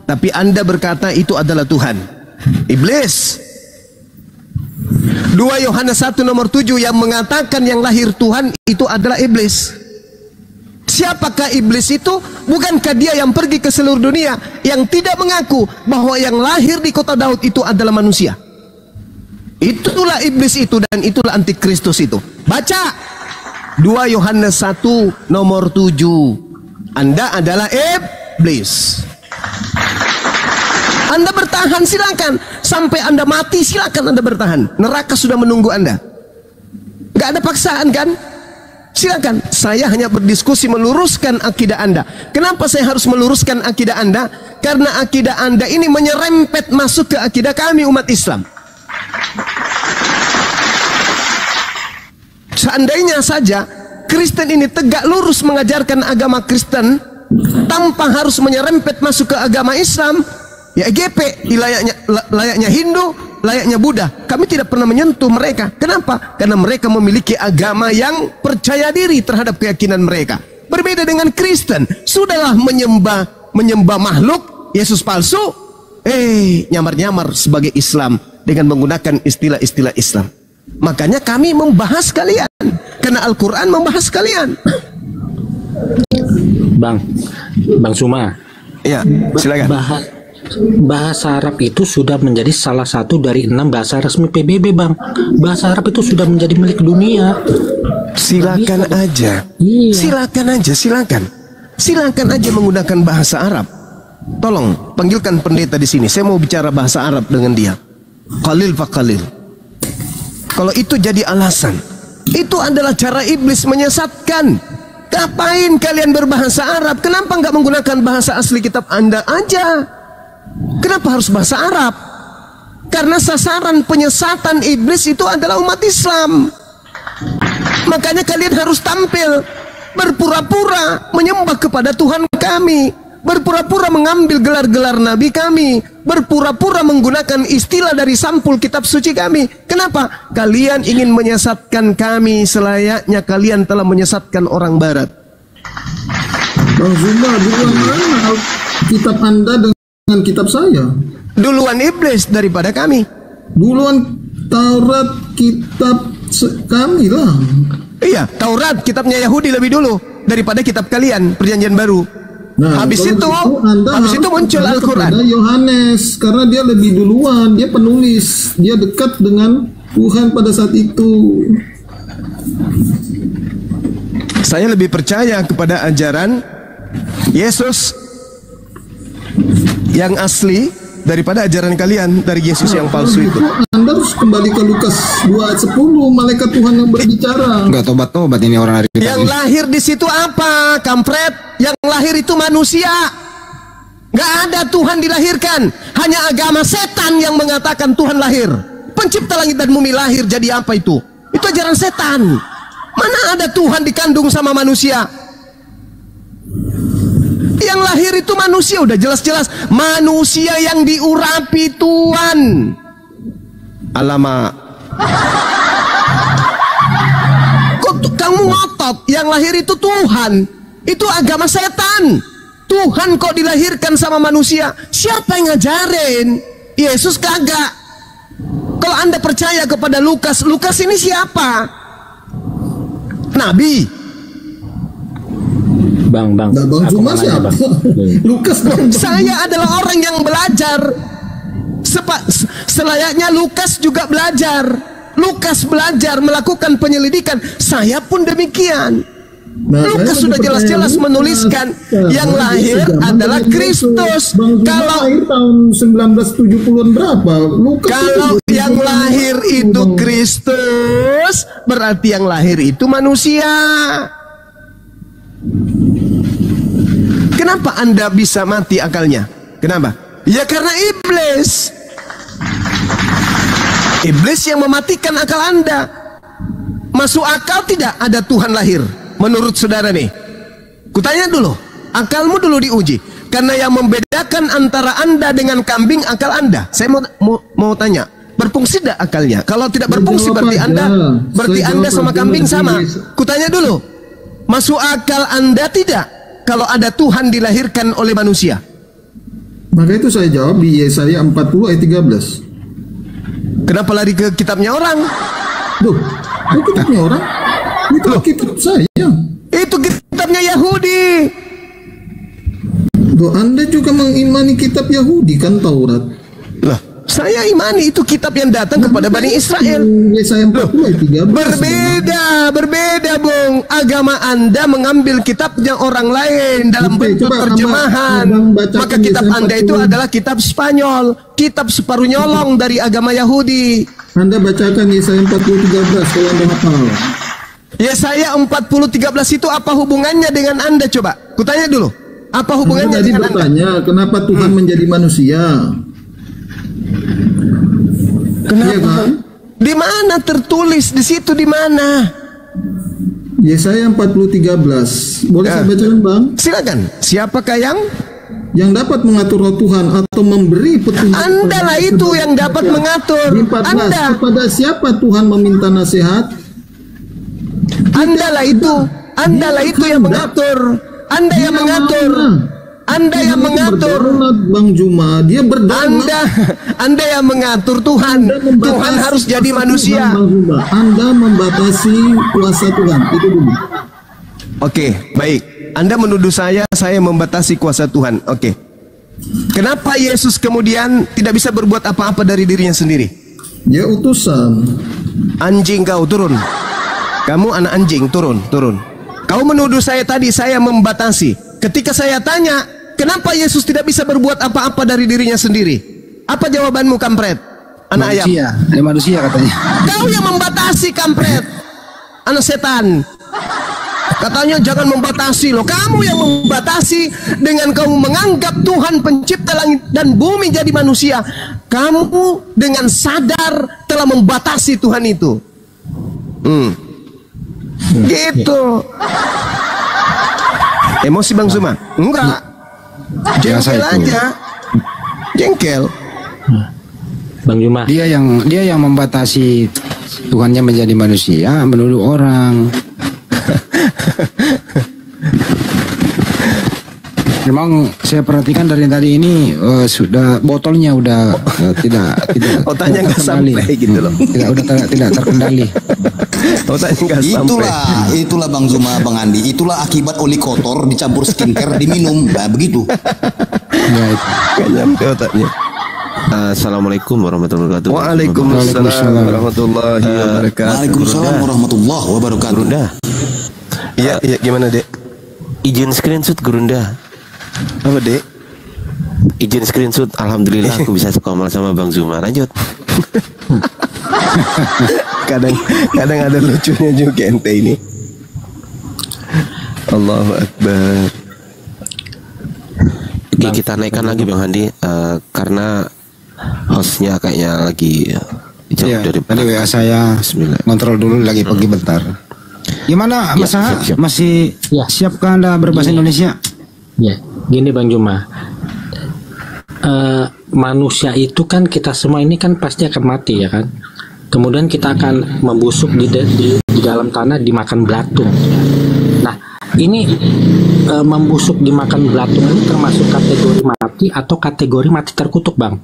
tapi Anda berkata itu adalah Tuhan. Iblis. 2 Yohanes 1 nomor 7 yang mengatakan yang lahir Tuhan itu adalah iblis. Siapakah iblis itu? Bukankah dia yang pergi ke seluruh dunia yang tidak mengaku bahwa yang lahir di kota Daud itu adalah manusia? Itulah iblis itu, dan itulah antikristus itu. Baca 2 Yohanes 1 nomor 7. Anda adalah iblis. Anda bertahan, silakan. Sampai Anda mati, silakan Anda bertahan. Neraka sudah menunggu Anda. Gak ada paksaan kan? Silakan. Saya hanya berdiskusi meluruskan akidah Anda. Kenapa saya harus meluruskan akidah Anda? Karena akidah Anda ini menyerempet masuk ke akidah kami umat Islam. Seandainya saja Kristen ini tegak lurus mengajarkan agama Kristen tanpa harus menyerempet masuk ke agama Islam, ya EGP layaknya Hindu, layaknya Buddha. Kami tidak pernah menyentuh mereka. Kenapa? Karena mereka memiliki agama yang percaya diri terhadap keyakinan mereka. Berbeda dengan Kristen, sudahlah menyembah makhluk, Yesus palsu, nyamar-nyamar sebagai Islam dengan menggunakan istilah-istilah Islam. Makanya kami membahas kalian, karena Al-Quran membahas kalian. Bang Suma, ya silakan. Bahasa Arab itu sudah menjadi salah satu dari 6 bahasa resmi PBB, Bang. Bahasa Arab itu sudah menjadi milik dunia. Silakan aja. Iya. Silakan aja menggunakan bahasa Arab. Tolong panggilkan pendeta di sini. Saya mau bicara bahasa Arab dengan dia. Qalil fa qalil. Kalau itu jadi alasan, itu adalah cara iblis menyesatkan. Ngapain kalian berbahasa Arab? Kenapa nggak menggunakan bahasa asli kitab Anda aja? Kenapa harus bahasa Arab? Karena sasaran penyesatan iblis itu adalah umat Islam. Makanya kalian harus tampil berpura-pura menyembah kepada Tuhan kami, berpura-pura mengambil gelar-gelar nabi kami, berpura-pura menggunakan istilah dari sampul kitab suci kami. Kenapa? Kalian ingin menyesatkan kami selayaknya kalian telah menyesatkan orang barat. Bang Zuma, duluan mana kitab Anda dengan kitab saya? Duluan iblis daripada kami. Duluan Taurat kitab kami lah. Iya, Taurat kitabnya Yahudi lebih dulu daripada kitab kalian, Perjanjian Baru. Nah, habis itu muncul Al-Quran. Yohanes, karena dia lebih duluan, dia penulis, dia dekat dengan Tuhan pada saat itu. Saya lebih percaya kepada ajaran Yesus yang asli daripada ajaran kalian dari Yesus yang palsu itu. Anda harus kembali ke Lukas 2:10, malaikat Tuhan yang berbicara. Enggak tobat ini orang hari yang tadi. Lahir di situ apa, kampret? Yang lahir itu manusia. Nggak ada Tuhan dilahirkan. Hanya agama setan yang mengatakan Tuhan lahir. Pencipta langit dan bumi lahir jadi apa itu? Itu ajaran setan. Mana ada Tuhan dikandung sama manusia? Yang lahir itu manusia, udah jelas-jelas manusia yang diurapi Tuhan. Alamak. Kok kamu ngotot yang lahir itu Tuhan? Itu agama setan. Tuhan kok dilahirkan sama manusia? Siapa yang ngajarin? Yesus kagak. Kalau Anda percaya kepada Lukas, Lukas ini siapa? Nabi. Bang, Cuma siapa? Lukas dong. Saya adalah orang yang belajar. Selayaknya Lukas juga belajar. Lukas belajar melakukan penyelidikan. Saya pun demikian. Lukas sudah jelas-jelas menuliskan yang lahir adalah Kristus. Kalau tahun 1970-an berapa? Lukas kalau yang lahir itu Kristus, berarti yang lahir itu manusia. Kenapa Anda bisa mati akalnya? Kenapa? Ya karena iblis. Iblis yang mematikan akal Anda. Masuk akal tidak ada Tuhan lahir menurut saudara nih? Kutanya dulu, akalmu dulu diuji. Karena yang membedakan antara Anda dengan kambing akal Anda. Saya mau tanya, berfungsi tidak akalnya? Kalau tidak berfungsi berarti Anda sama kambing sama. Kutanya dulu, masuk akal Anda tidak kalau ada Tuhan dilahirkan oleh manusia? Maka itu saya jawab di Yesaya 40 ayat 13. Kenapa lari ke kitabnya orang? Duh, itu kitabnya orang? Itu kitab saya. Itu kitabnya Yahudi. Duh, Anda juga mengimani kitab Yahudi kan, Taurat? Lah, saya imani itu kitab yang datang kepada Bani Israel. Yesaya 40 ayat 13. Berbeda, Bung. Agama Anda mengambil kitabnya orang lain dalam bentuk terjemahan. Maka kitab Anda itu adalah kitab Spanyol, kitab separuh nyolong dari agama Yahudi. Anda bacakan Yesaya 40:13 kalau Anda hafal. Yesaya 40:13 itu apa hubungannya dengan Anda, coba? Kutanya dulu. Apa hubungannya tadi dengan bertanya, Anda? Kenapa Tuhan menjadi manusia? Kenapa? Iya kan? Di mana tertulis? Di situ di mana? Yesaya 40:13. Boleh saya bacakan, Bang? Silakan. Siapakah yang dapat mengatur roh Tuhan atau memberi petunjuk? Anda lah itu yang dapat mengatur. Di 14, Anda. Kepada siapa Tuhan meminta nasihat? Anda lah itu. Anda lah itu yang mengatur. Anda yang mengatur. Anda yang mengatur. Bang Juma, dia berdaulat. Anda yang mengatur Tuhan. Tuhan harus jadi manusia. Anda membatasi kuasa Tuhan. Itu dulu. Oke, baik. Anda menuduh saya membatasi kuasa Tuhan. Oke. Kenapa Yesus kemudian tidak bisa berbuat apa-apa dari dirinya sendiri? Dia utusan. Anjing kau, turun. Kamu anak anjing, turun. Kau menuduh saya tadi saya membatasi. Ketika saya tanya, kenapa Yesus tidak bisa berbuat apa-apa dari dirinya sendiri? Apa jawabanmu, kampret? Anak manusia. ayam. Manusia katanya. Kau yang membatasi, kampret. Anak setan. Katanya jangan membatasi loh. Kamu yang membatasi dengan kamu menganggap Tuhan pencipta langit dan bumi jadi manusia. Kamu dengan sadar telah membatasi Tuhan itu. Gitu. Emosi Bang Zuma? Enggak. Jengkel aja. Jengkel. Bang Zuma. Dia yang membatasi Tuhannya menjadi manusia, menuduh orang. Memang saya perhatikan dari tadi ini sudah botolnya udah tidak otaknya nggak sampai gitu loh. Tidak terkendali. Otaknya nggak sampai. Itulah Bang Zuma, Bang Andi. Itulah akibat oli kotor dicampur skincare diminum. Nah, begitu. Nggak nyampe otaknya. Assalamualaikum warahmatullahi wabarakatuh. Waalaikumsalam warahmatullahi wabarakatuh. Waalaikumsalam warahmatullahi wabarakatuh. Gurunda. Iya, gimana, Dek? Izin screenshot Gurunda. Apa, Dek? Izin screenshot. Alhamdulillah aku bisa sekomal sama Bang Zuma. Lanjut. kadang ada lucunya juga ente ini. Allahu Akbar. Oke, kita naikkan lagi Bang Andi karena hostnya kayaknya lagi jauh dari tadi WA saya kontrol dulu lagi pergi bentar. Gimana Mas Aha? Masih siapkah Anda berbahasa Indonesia? Ya, gini Bang Juma. Manusia itu kan kita semua ini kan pasti akan mati ya kan. Kemudian kita akan membusuk di dalam tanah dimakan belatung. Nah, ini membusuk dimakan belatung ini termasuk kategori mati atau kategori mati terkutuk, Bang?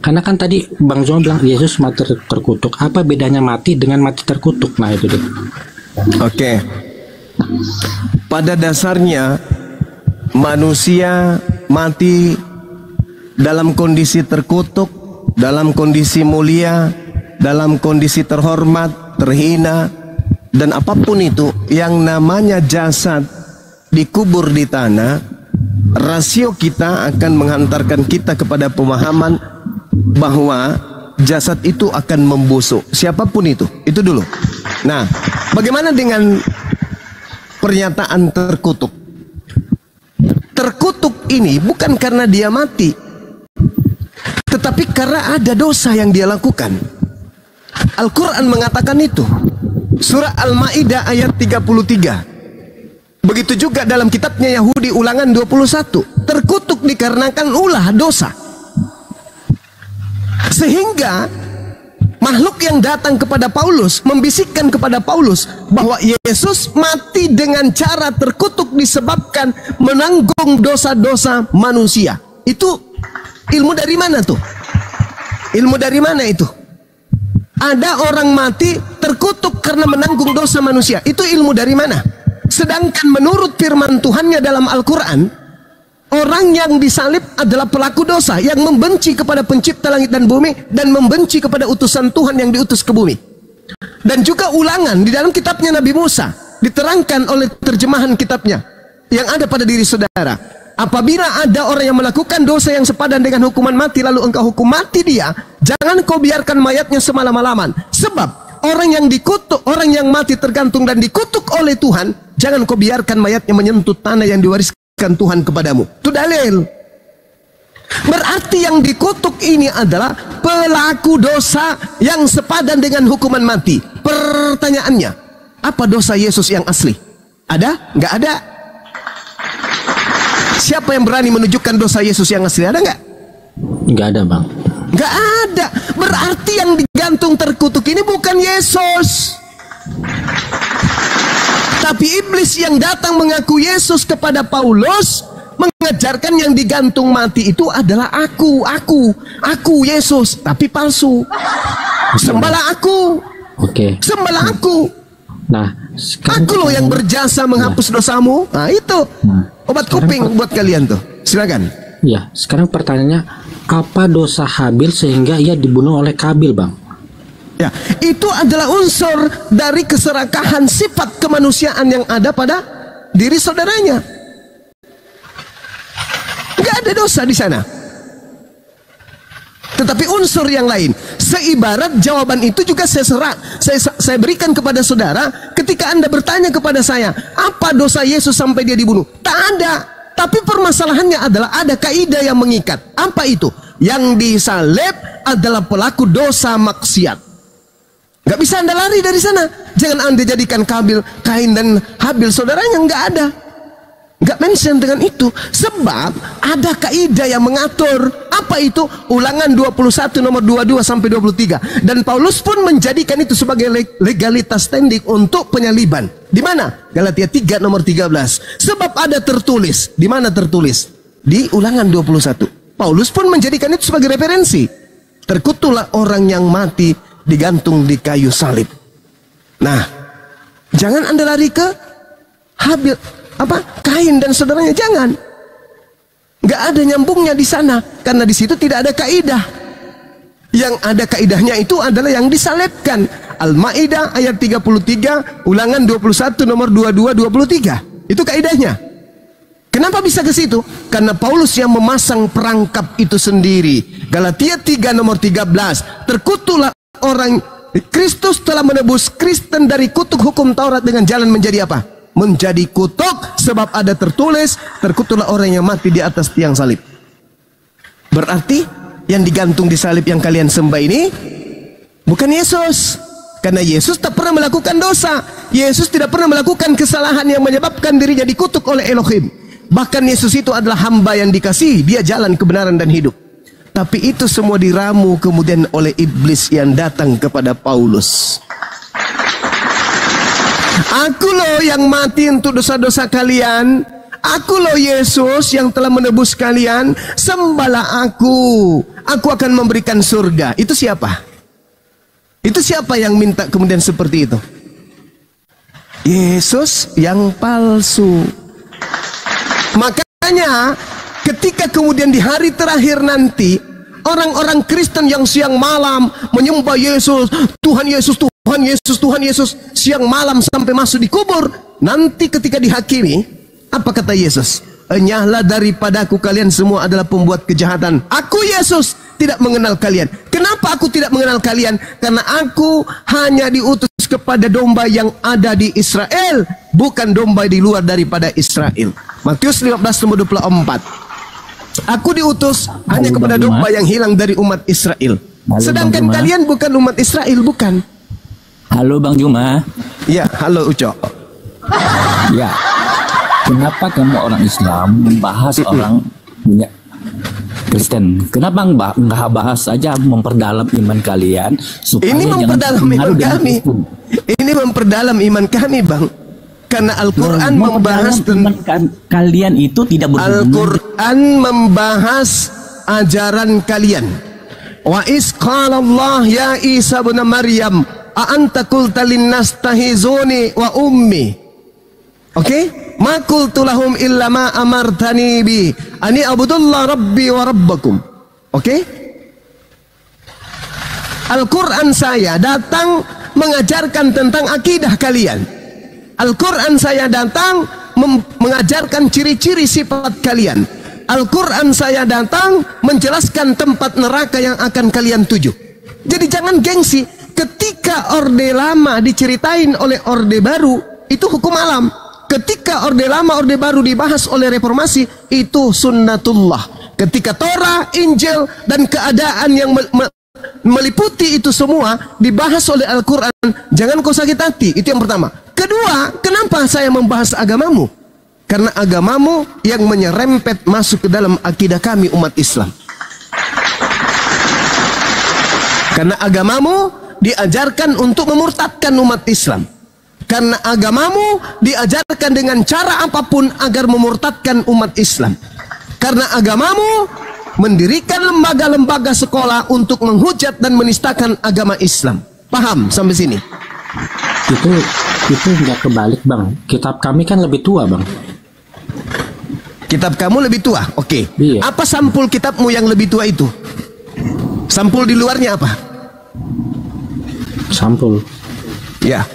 Karena kan tadi Bang Zuma bilang Yesus mati terkutuk. Apa bedanya mati dengan mati terkutuk? Nah, itu deh. Oke. Pada dasarnya manusia mati dalam kondisi terkutuk, dalam kondisi mulia, dalam kondisi terhormat, terhina, dan apapun itu yang namanya jasad dikubur di tanah, rasio kita akan menghantarkan kita kepada pemahaman bahwa jasad itu akan membusuk, siapapun itu dulu. Nah, bagaimana dengan pernyataan terkutuk? terkutuk ini bukan karena dia mati, tetapi karena ada dosa yang dia lakukan. Al-Quran mengatakan itu. Surah Al-Ma'idah ayat 33. Begitu juga dalam kitabnya Yahudi Ulangan 21. Terkutuk dikarenakan ulah dosa. Sehingga makhluk yang datang kepada Paulus membisikkan kepada Paulus bahwa Yesus mati dengan cara terkutuk disebabkan menanggung dosa-dosa manusia. Itu ilmu dari mana tuh? Ilmu dari mana itu? Ada orang mati terkutuk karena menanggung dosa manusia. Itu ilmu dari mana? Sedangkan menurut firman Tuhannya dalam Al-Quran, orang yang disalib adalah pelaku dosa yang membenci kepada pencipta langit dan bumi dan membenci kepada utusan Tuhan yang diutus ke bumi. Dan juga Ulangan di dalam kitabnya Nabi Musa diterangkan oleh terjemahan kitabnya yang ada pada diri saudara. Apabila ada orang yang melakukan dosa yang sepadan dengan hukuman mati lalu engkau hukum mati dia, jangan kau biarkan mayatnya semalam-malaman. Sebab orang yang dikutuk, orang yang mati tergantung dan dikutuk oleh Tuhan, jangan kau biarkan mayatnya menyentuh tanah yang diwariskan Tuhan kepadamu. Itu dalil. Berarti yang dikutuk ini adalah pelaku dosa yang sepadan dengan hukuman mati. Pertanyaannya, apa dosa Yesus yang asli? Ada? Nggak ada. Siapa yang berani menunjukkan dosa Yesus yang asli? Ada nggak? Nggak ada, Bang. Nggak ada. Berarti yang digantung terkutuk ini bukan Yesus, tapi iblis yang datang mengaku Yesus kepada Paulus, mengajarkan yang digantung mati itu adalah aku Yesus, tapi palsu. Sembahlah aku. Oke. Sembahlah aku. Nah, aku loh yang berjasa menghapus dosamu. Nah, itu obat kuping buat kalian tuh. Silakan. Ya, sekarang pertanyaannya, apa dosa Habil sehingga ia dibunuh oleh Kabil, Bang? Ya, itu adalah unsur dari keserakahan sifat kemanusiaan yang ada pada diri saudaranya. Nggak ada dosa di sana. Tetapi unsur yang lain. Seibarat jawaban itu juga saya berikan kepada saudara ketika Anda bertanya kepada saya, apa dosa Yesus sampai dia dibunuh? Tak ada. Tapi permasalahannya adalah ada kaidah yang mengikat. Apa itu? Yang disalib adalah pelaku dosa maksiat. Gak bisa Anda lari dari sana. Jangan Anda jadikan Kain dan Habil saudaranya. Nggak ada. Nggak mention dengan itu. Sebab ada kaidah yang mengatur. Apa itu? Ulangan 21 nomor 22 sampai 23. Dan Paulus pun menjadikan itu sebagai legalitas standing untuk penyaliban. Di mana? Galatia 3 nomor 13. Sebab ada tertulis. Di mana tertulis? Di Ulangan 21. Paulus pun menjadikan itu sebagai referensi. Terkutuklah orang yang mati digantung di kayu salib. Nah, jangan Anda lari ke Habil, Kain dan saudaranya, jangan. Nggak ada nyambungnya di sana, karena di situ tidak ada kaidah. Yang ada kaidahnya itu adalah yang disalibkan. Al-Ma'idah ayat 33, Ulangan 21 nomor 22 23. Itu kaidahnya. Kenapa bisa ke situ? Karena Paulus yang memasang perangkap itu sendiri. Galatia 3 nomor 13, terkutuklah orang, Kristus telah menebus Kristen dari kutuk hukum Taurat dengan jalan menjadi apa? Menjadi kutuk, sebab ada tertulis, terkutuklah orang yang mati di atas tiang salib. Berarti yang digantung di salib yang kalian sembah ini bukan Yesus, karena Yesus tak pernah melakukan dosa. Yesus tidak pernah melakukan kesalahan yang menyebabkan dirinya dikutuk oleh Elohim. Bahkan Yesus itu adalah hamba yang dikasihi, dia jalan kebenaran dan hidup. Tapi itu semua diramu kemudian oleh iblis yang datang kepada Paulus. Aku loh yang mati untuk dosa-dosa kalian. Aku loh Yesus yang telah menebus kalian. Sembahlah aku. Aku akan memberikan surga. Itu siapa? Itu siapa yang minta kemudian seperti itu? Yesus yang palsu. Makanya ketika kemudian di hari terakhir nanti, orang-orang Kristen yang siang malam menyembah Yesus, Tuhan Yesus, Tuhan Yesus, Tuhan Yesus, siang malam sampai masuk di kubur, nanti ketika dihakimi, apa kata Yesus? Enyahlah daripadaku kalian semua adalah pembuat kejahatan. Aku Yesus tidak mengenal kalian. Kenapa aku tidak mengenal kalian? Karena aku hanya diutus kepada domba yang ada di Israel, bukan domba di luar daripada Israel. Matius 15 nomor 24. Aku diutus hanya kepada domba yang hilang dari umat Israel. Sedangkan kalian bukan umat Israel, bukan. Halo Bang Juma. Ya, halo Ucok. Ya. Kenapa kamu orang Islam membahas orang Kristen? Kenapa nggak bahas saja memperdalam iman kalian supaya ini memperdalam iman kami. Ini memperdalam iman kami, Bang. Karena Al-Quran membahas tentang kalian itu tidak berhubungan. Al-Quran membahas ajaran kalian. Wa is qala Allah ya Isa bin Maryam a anta qulta linnas tahizuni wa ummi. Oke? Ma qultu lahum illa ma amartani bi ani abudullah rabbi wa rabbakum. Oke? Al-Quran saya datang mengajarkan tentang akidah kalian. Al-Quran saya datang mengajarkan ciri-ciri sifat kalian. Al-Quran saya datang menjelaskan tempat neraka yang akan kalian tuju. Jadi jangan gengsi. Ketika Orde Lama diceritain oleh Orde Baru, itu hukum alam. Ketika Orde Lama, Orde Baru dibahas oleh Reformasi, itu sunnatullah. Ketika Torah, Injil, dan keadaan yang meliputi itu semua dibahas oleh Al-Quran, jangan kau sakit hati. Itu yang pertama. Kedua, kenapa saya membahas agamamu? Karena agamamu yang menyerempet masuk ke dalam akidah kami umat Islam. Karena agamamu diajarkan untuk memurtadkan umat Islam. Karena agamamu diajarkan dengan cara apapun agar memurtadkan umat Islam. Karena agamamu mendirikan lembaga-lembaga sekolah untuk menghujat dan menistakan agama Islam. Paham sampai sini? Itu nggak kebalik, Bang. Kitab kami kan lebih tua, Bang. Kitab kamu lebih tua, oke. Iya. Apa sampul kitabmu yang lebih tua itu? Sampul di luarnya apa? Sampul. Ya.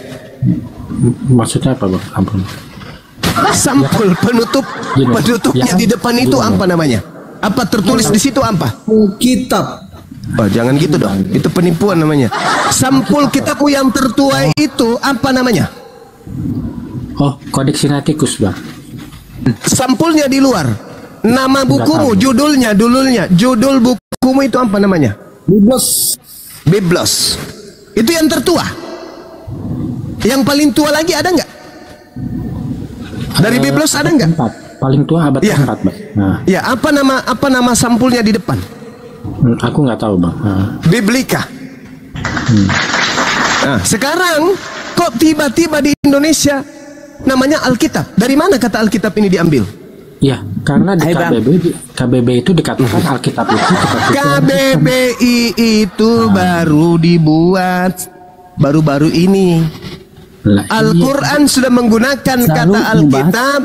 Maksudnya apa, Bang? Sampul. Sampul penutupnya di depan itu apa namanya? Apa tertulis di situ apa? Kitab. Oh, jangan gitu dong. Itu penipuan namanya. Sampul kitabmu yang tertua itu apa namanya? Oh, Codex Sinaiticus, Bang. Sampulnya di luar. Nama bukumu, judul bukumu itu apa namanya? Biblos. Itu yang tertua. Yang paling tua lagi ada nggak? Dari Biblos ada nggak? Paling tua abad ya. 4, Bang. Nah. Ya, apa nama sampulnya di depan? Aku nggak tahu, Bang. Biblika. Nah, sekarang kok tiba-tiba di Indonesia namanya Alkitab? Dari mana kata Alkitab ini diambil? Ya, karena di KBB itu dikatakan Alkitab itu. KBBI itu baru dibuat baru-baru ini. Al-Quran sudah menggunakan kata Alkitab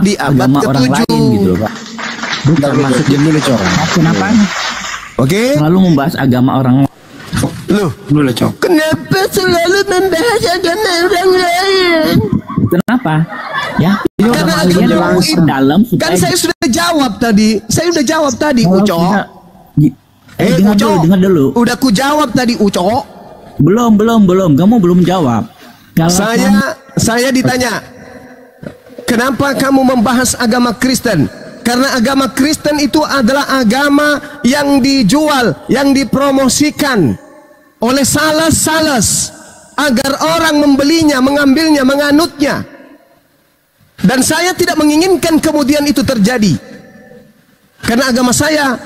di abad ke-7. Gitu, Pak. Bukan maksudnya dulu corong. Kenapa? Oke. Selalu membahas agama orang. Loh, kenapa selalu membahas agama orang lain? Kenapa? Ya, karena agama dalam. Kan saya sudah jawab tadi. Ucok. Ucok. Dengar dulu. Udah ku jawab tadi, Ucok. Belum. Kamu belum jawab. Saya ditanya, kenapa kamu membahas agama Kristen? Karena agama Kristen itu adalah agama yang dijual, yang dipromosikan oleh sales agar orang membelinya, mengambilnya, menganutnya. Dan saya tidak menginginkan kemudian itu terjadi. Karena agama saya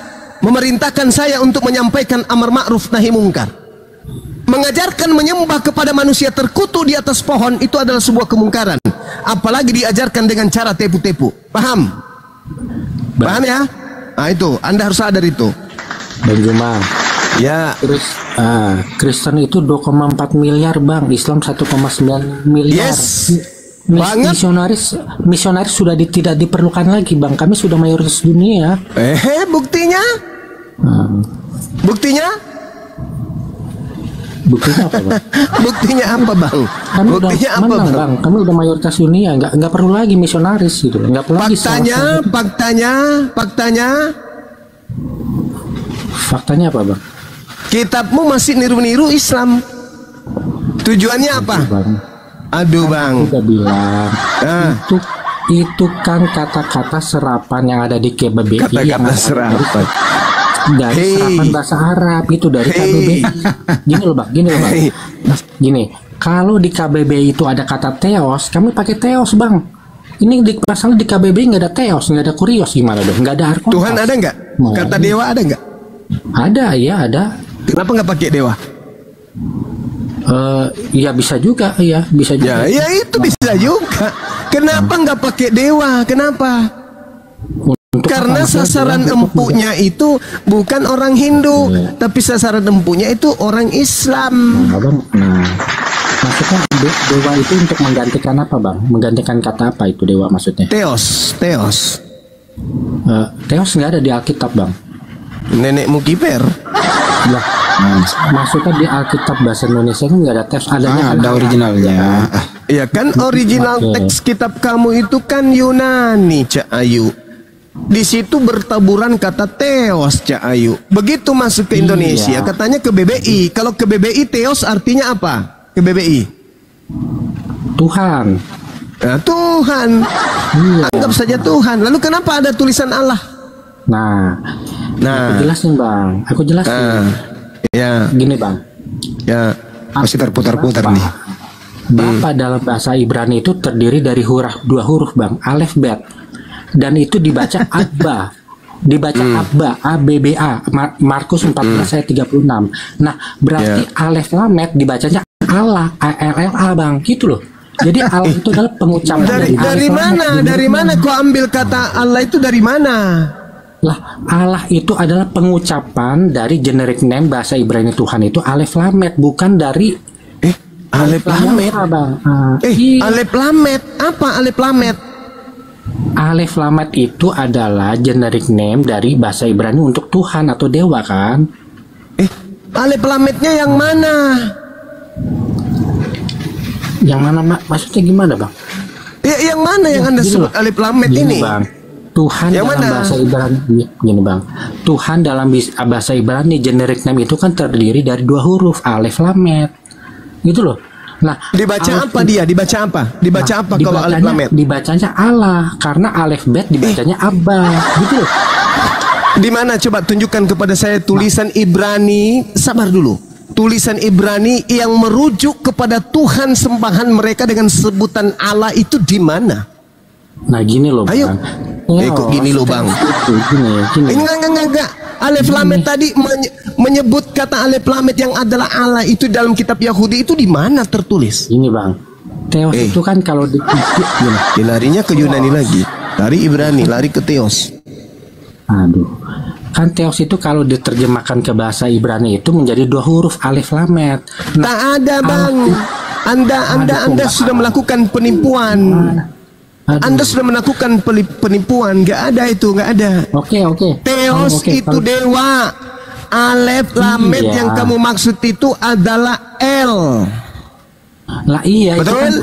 memerintahkan saya untuk menyampaikan amar ma'ruf nahi mungkar. Mengajarkan menyembah kepada manusia terkutuk di atas pohon itu adalah sebuah kemungkaran. Apalagi diajarkan dengan cara tepu-tepu. Paham? Paham ya? Nah itu, Anda harus sadar itu. Bang Juma. Ya. Terus Kristen itu 2,4 miliar, Bang. Islam 1,9 miliar. Yes. Misionaris sudah tidak diperlukan lagi, Bang. Kami sudah mayoritas dunia. Buktinya? Buktinya? Buktinya apa, Bang? Buktinya apa, Bang? Buktinya apa, Bang? Kami udah mayoritas dunia, nggak perlu lagi misionaris gitu, nggak perlu lagi. Faktanya apa, Bang? Kitabmu masih niru-niru Islam. Tujuannya apa? Bang. Aduh, Bang. Udah bilang Itu kan kata-kata serapan yang ada di KBBI. Kata-kata serapan dari serapan bahasa Arab itu dari KBBI. Gini loh bang, gini. Kalau di KBBI itu ada kata teos, kami pakai teos bang. Ini masalah di KBBI nggak ada teos, nggak ada kurios, gimana dong? Nggak ada arkom. Tuhan ada nggak? Kata dewa ada nggak? Ada, ya ada. Kenapa nggak pakai dewa? Ya bisa juga, ya bisa juga. Ya itu bisa juga. Kenapa nggak pakai dewa? Kenapa? Karena sasaran empuknya itu bukan orang Hindu, tapi sasaran empuknya itu orang Islam. Maksudnya dewa itu untuk menggantikan apa bang? Menggantikan kata apa itu dewa maksudnya? Teos. Teos nggak ada di Alkitab bang. Nenekmu kiper. Ya, maksudnya di Alkitab bahasa Indonesia itu nggak ada teos, ada originalnya. Iya kan original teks kitab kamu itu kan Yunani, Cak Ayu. Di situ bertaburan kata teos, Cak Ayu. Begitu masuk ke Indonesia, katanya ke BBI. Kalau ke BBI teos artinya apa? Ke BBI Tuhan. Nah, Tuhan. Anggap saja Tuhan. Lalu kenapa ada tulisan Allah? Nah, aku jelasin bang. Aku jelasin. Ya. Gini bang. Ya. Masih terputar-putar nih. Bapak dalam bahasa Ibrani itu terdiri dari dua huruf bang, alef bet. Dan itu dibaca Abba, Abba, A-B-B-A, Markus 14 ayat 36. Nah, berarti alef lamet dibacanya Allah, A-L-L-A bang, gitu loh. Jadi Allah itu adalah pengucapan dari mana kau ambil kata Allah itu dari mana? Lah, Allah itu adalah pengucapan dari generic name bahasa Ibrani Tuhan itu alef lamet, bukan dari alef lamet. Alef lamet, apa alef lamet? Alef lamet itu adalah generic name dari bahasa Ibrani untuk Tuhan atau dewa kan? Alef lametnya yang mana? Yang mana maksudnya gimana bang? Yang mana yang Anda sebut alif lamet ini? Bang, Tuhan yang dalam bahasa Ibrani gini bang. Tuhan dalam bahasa Ibrani generic name itu kan terdiri dari dua huruf alef lamet. Gitu loh. Nah, dibaca apa dia? Dibaca apa? Dibaca apa kalau alif lamet? Dibacanya Allah karena alef bet dibacanya Abba. Gitu loh. Di mana coba tunjukkan kepada saya tulisan Ibrani. Sabar dulu. Tulisan Ibrani yang merujuk kepada Tuhan sembahan mereka dengan sebutan Allah itu di mana? Nah, gini loh, Bang. Ayo. Kok gini loh, Bang? Gini. Enggak. Alef lamet tadi menyebut kata alef lamet yang adalah Allah itu dalam kitab Yahudi itu di mana tertulis? Ini bang, teos itu kan kalau larinya ke Yunani lagi, lari Ibrani, lari ke teos. Aduh, kan teos itu kalau diterjemahkan ke bahasa Ibrani itu menjadi dua huruf alef lamet. Tak ada bang, Anda sudah melakukan penipuan. Anda sudah melakukan penipuan, nggak ada itu, nggak ada. Oke. Teos itu dewa. Alef lamet yang kamu maksud itu adalah L. Lah iya. Betul.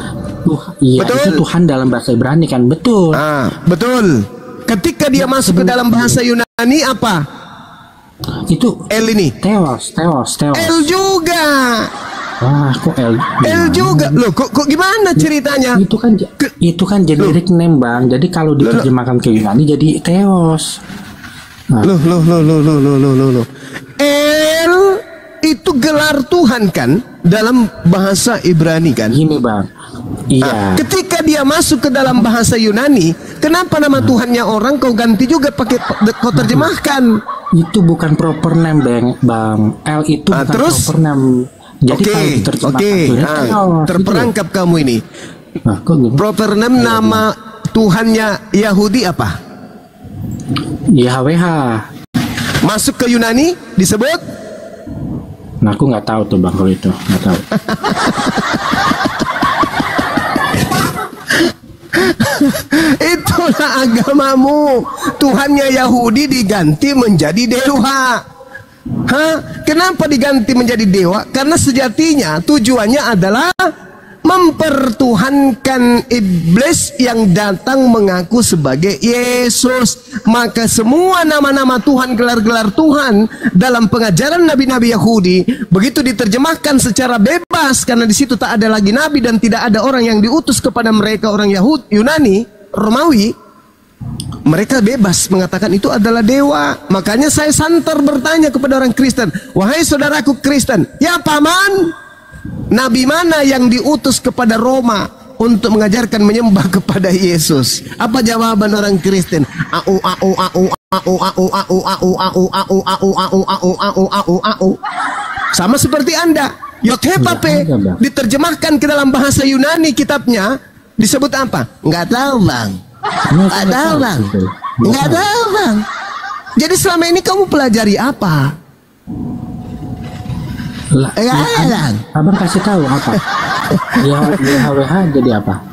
Betul. Itu Tuhan dalam bahasa Ibrani kan, betul. Betul. Ketika dia masuk ke dalam bahasa Yunani apa? Itu L ini. Teos. L juga. Wah, kok L juga? Loh, kok gimana ceritanya? Itu kan generic name, Bang. Jadi kalau diterjemahkan ke Yunani jadi Theos. Nah. Loh. L itu gelar Tuhan kan dalam bahasa Ibrani kan? Gini, Bang. Iya. Ketika dia masuk ke dalam bahasa Yunani, kenapa nama Tuhannya orang kau ganti juga pakai kau terjemahkan? Itu bukan proper name, Bang. L itu bukan proper name. Jadi terperangkap gitu. Kamu ini. Proper name nama Tuhannya Yahudi apa? YHWH. Masuk ke Yunani disebut? Nah, aku nggak tahu tuh bang kalau itu, nggak tahu. Itulah agamamu. Tuhannya Yahudi diganti menjadi dewa. Kenapa diganti menjadi dewa? Karena sejatinya tujuannya adalah mempertuhankan iblis yang datang mengaku sebagai Yesus. Maka semua nama-nama Tuhan, gelar-gelar Tuhan dalam pengajaran nabi-nabi Yahudi begitu diterjemahkan secara bebas, karena di situ tak ada lagi nabi dan tidak ada orang yang diutus kepada mereka orang Yunani. Romawi, mereka bebas mengatakan itu adalah dewa. Makanya saya santer bertanya kepada orang Kristen, wahai saudaraku Kristen, ya paman, nabi mana yang diutus kepada Roma untuk mengajarkan menyembah kepada Yesus? Apa jawaban orang Kristen? Sama seperti Anda. Yothepape diterjemahkan ke dalam bahasa Yunani kitabnya disebut apa? Nggak tahu bang. Nggak tahu bang. Nggak tahu bang. Jadi selama ini kamu pelajari apa? Abang kasih tahu apa? YHWH jadi apa?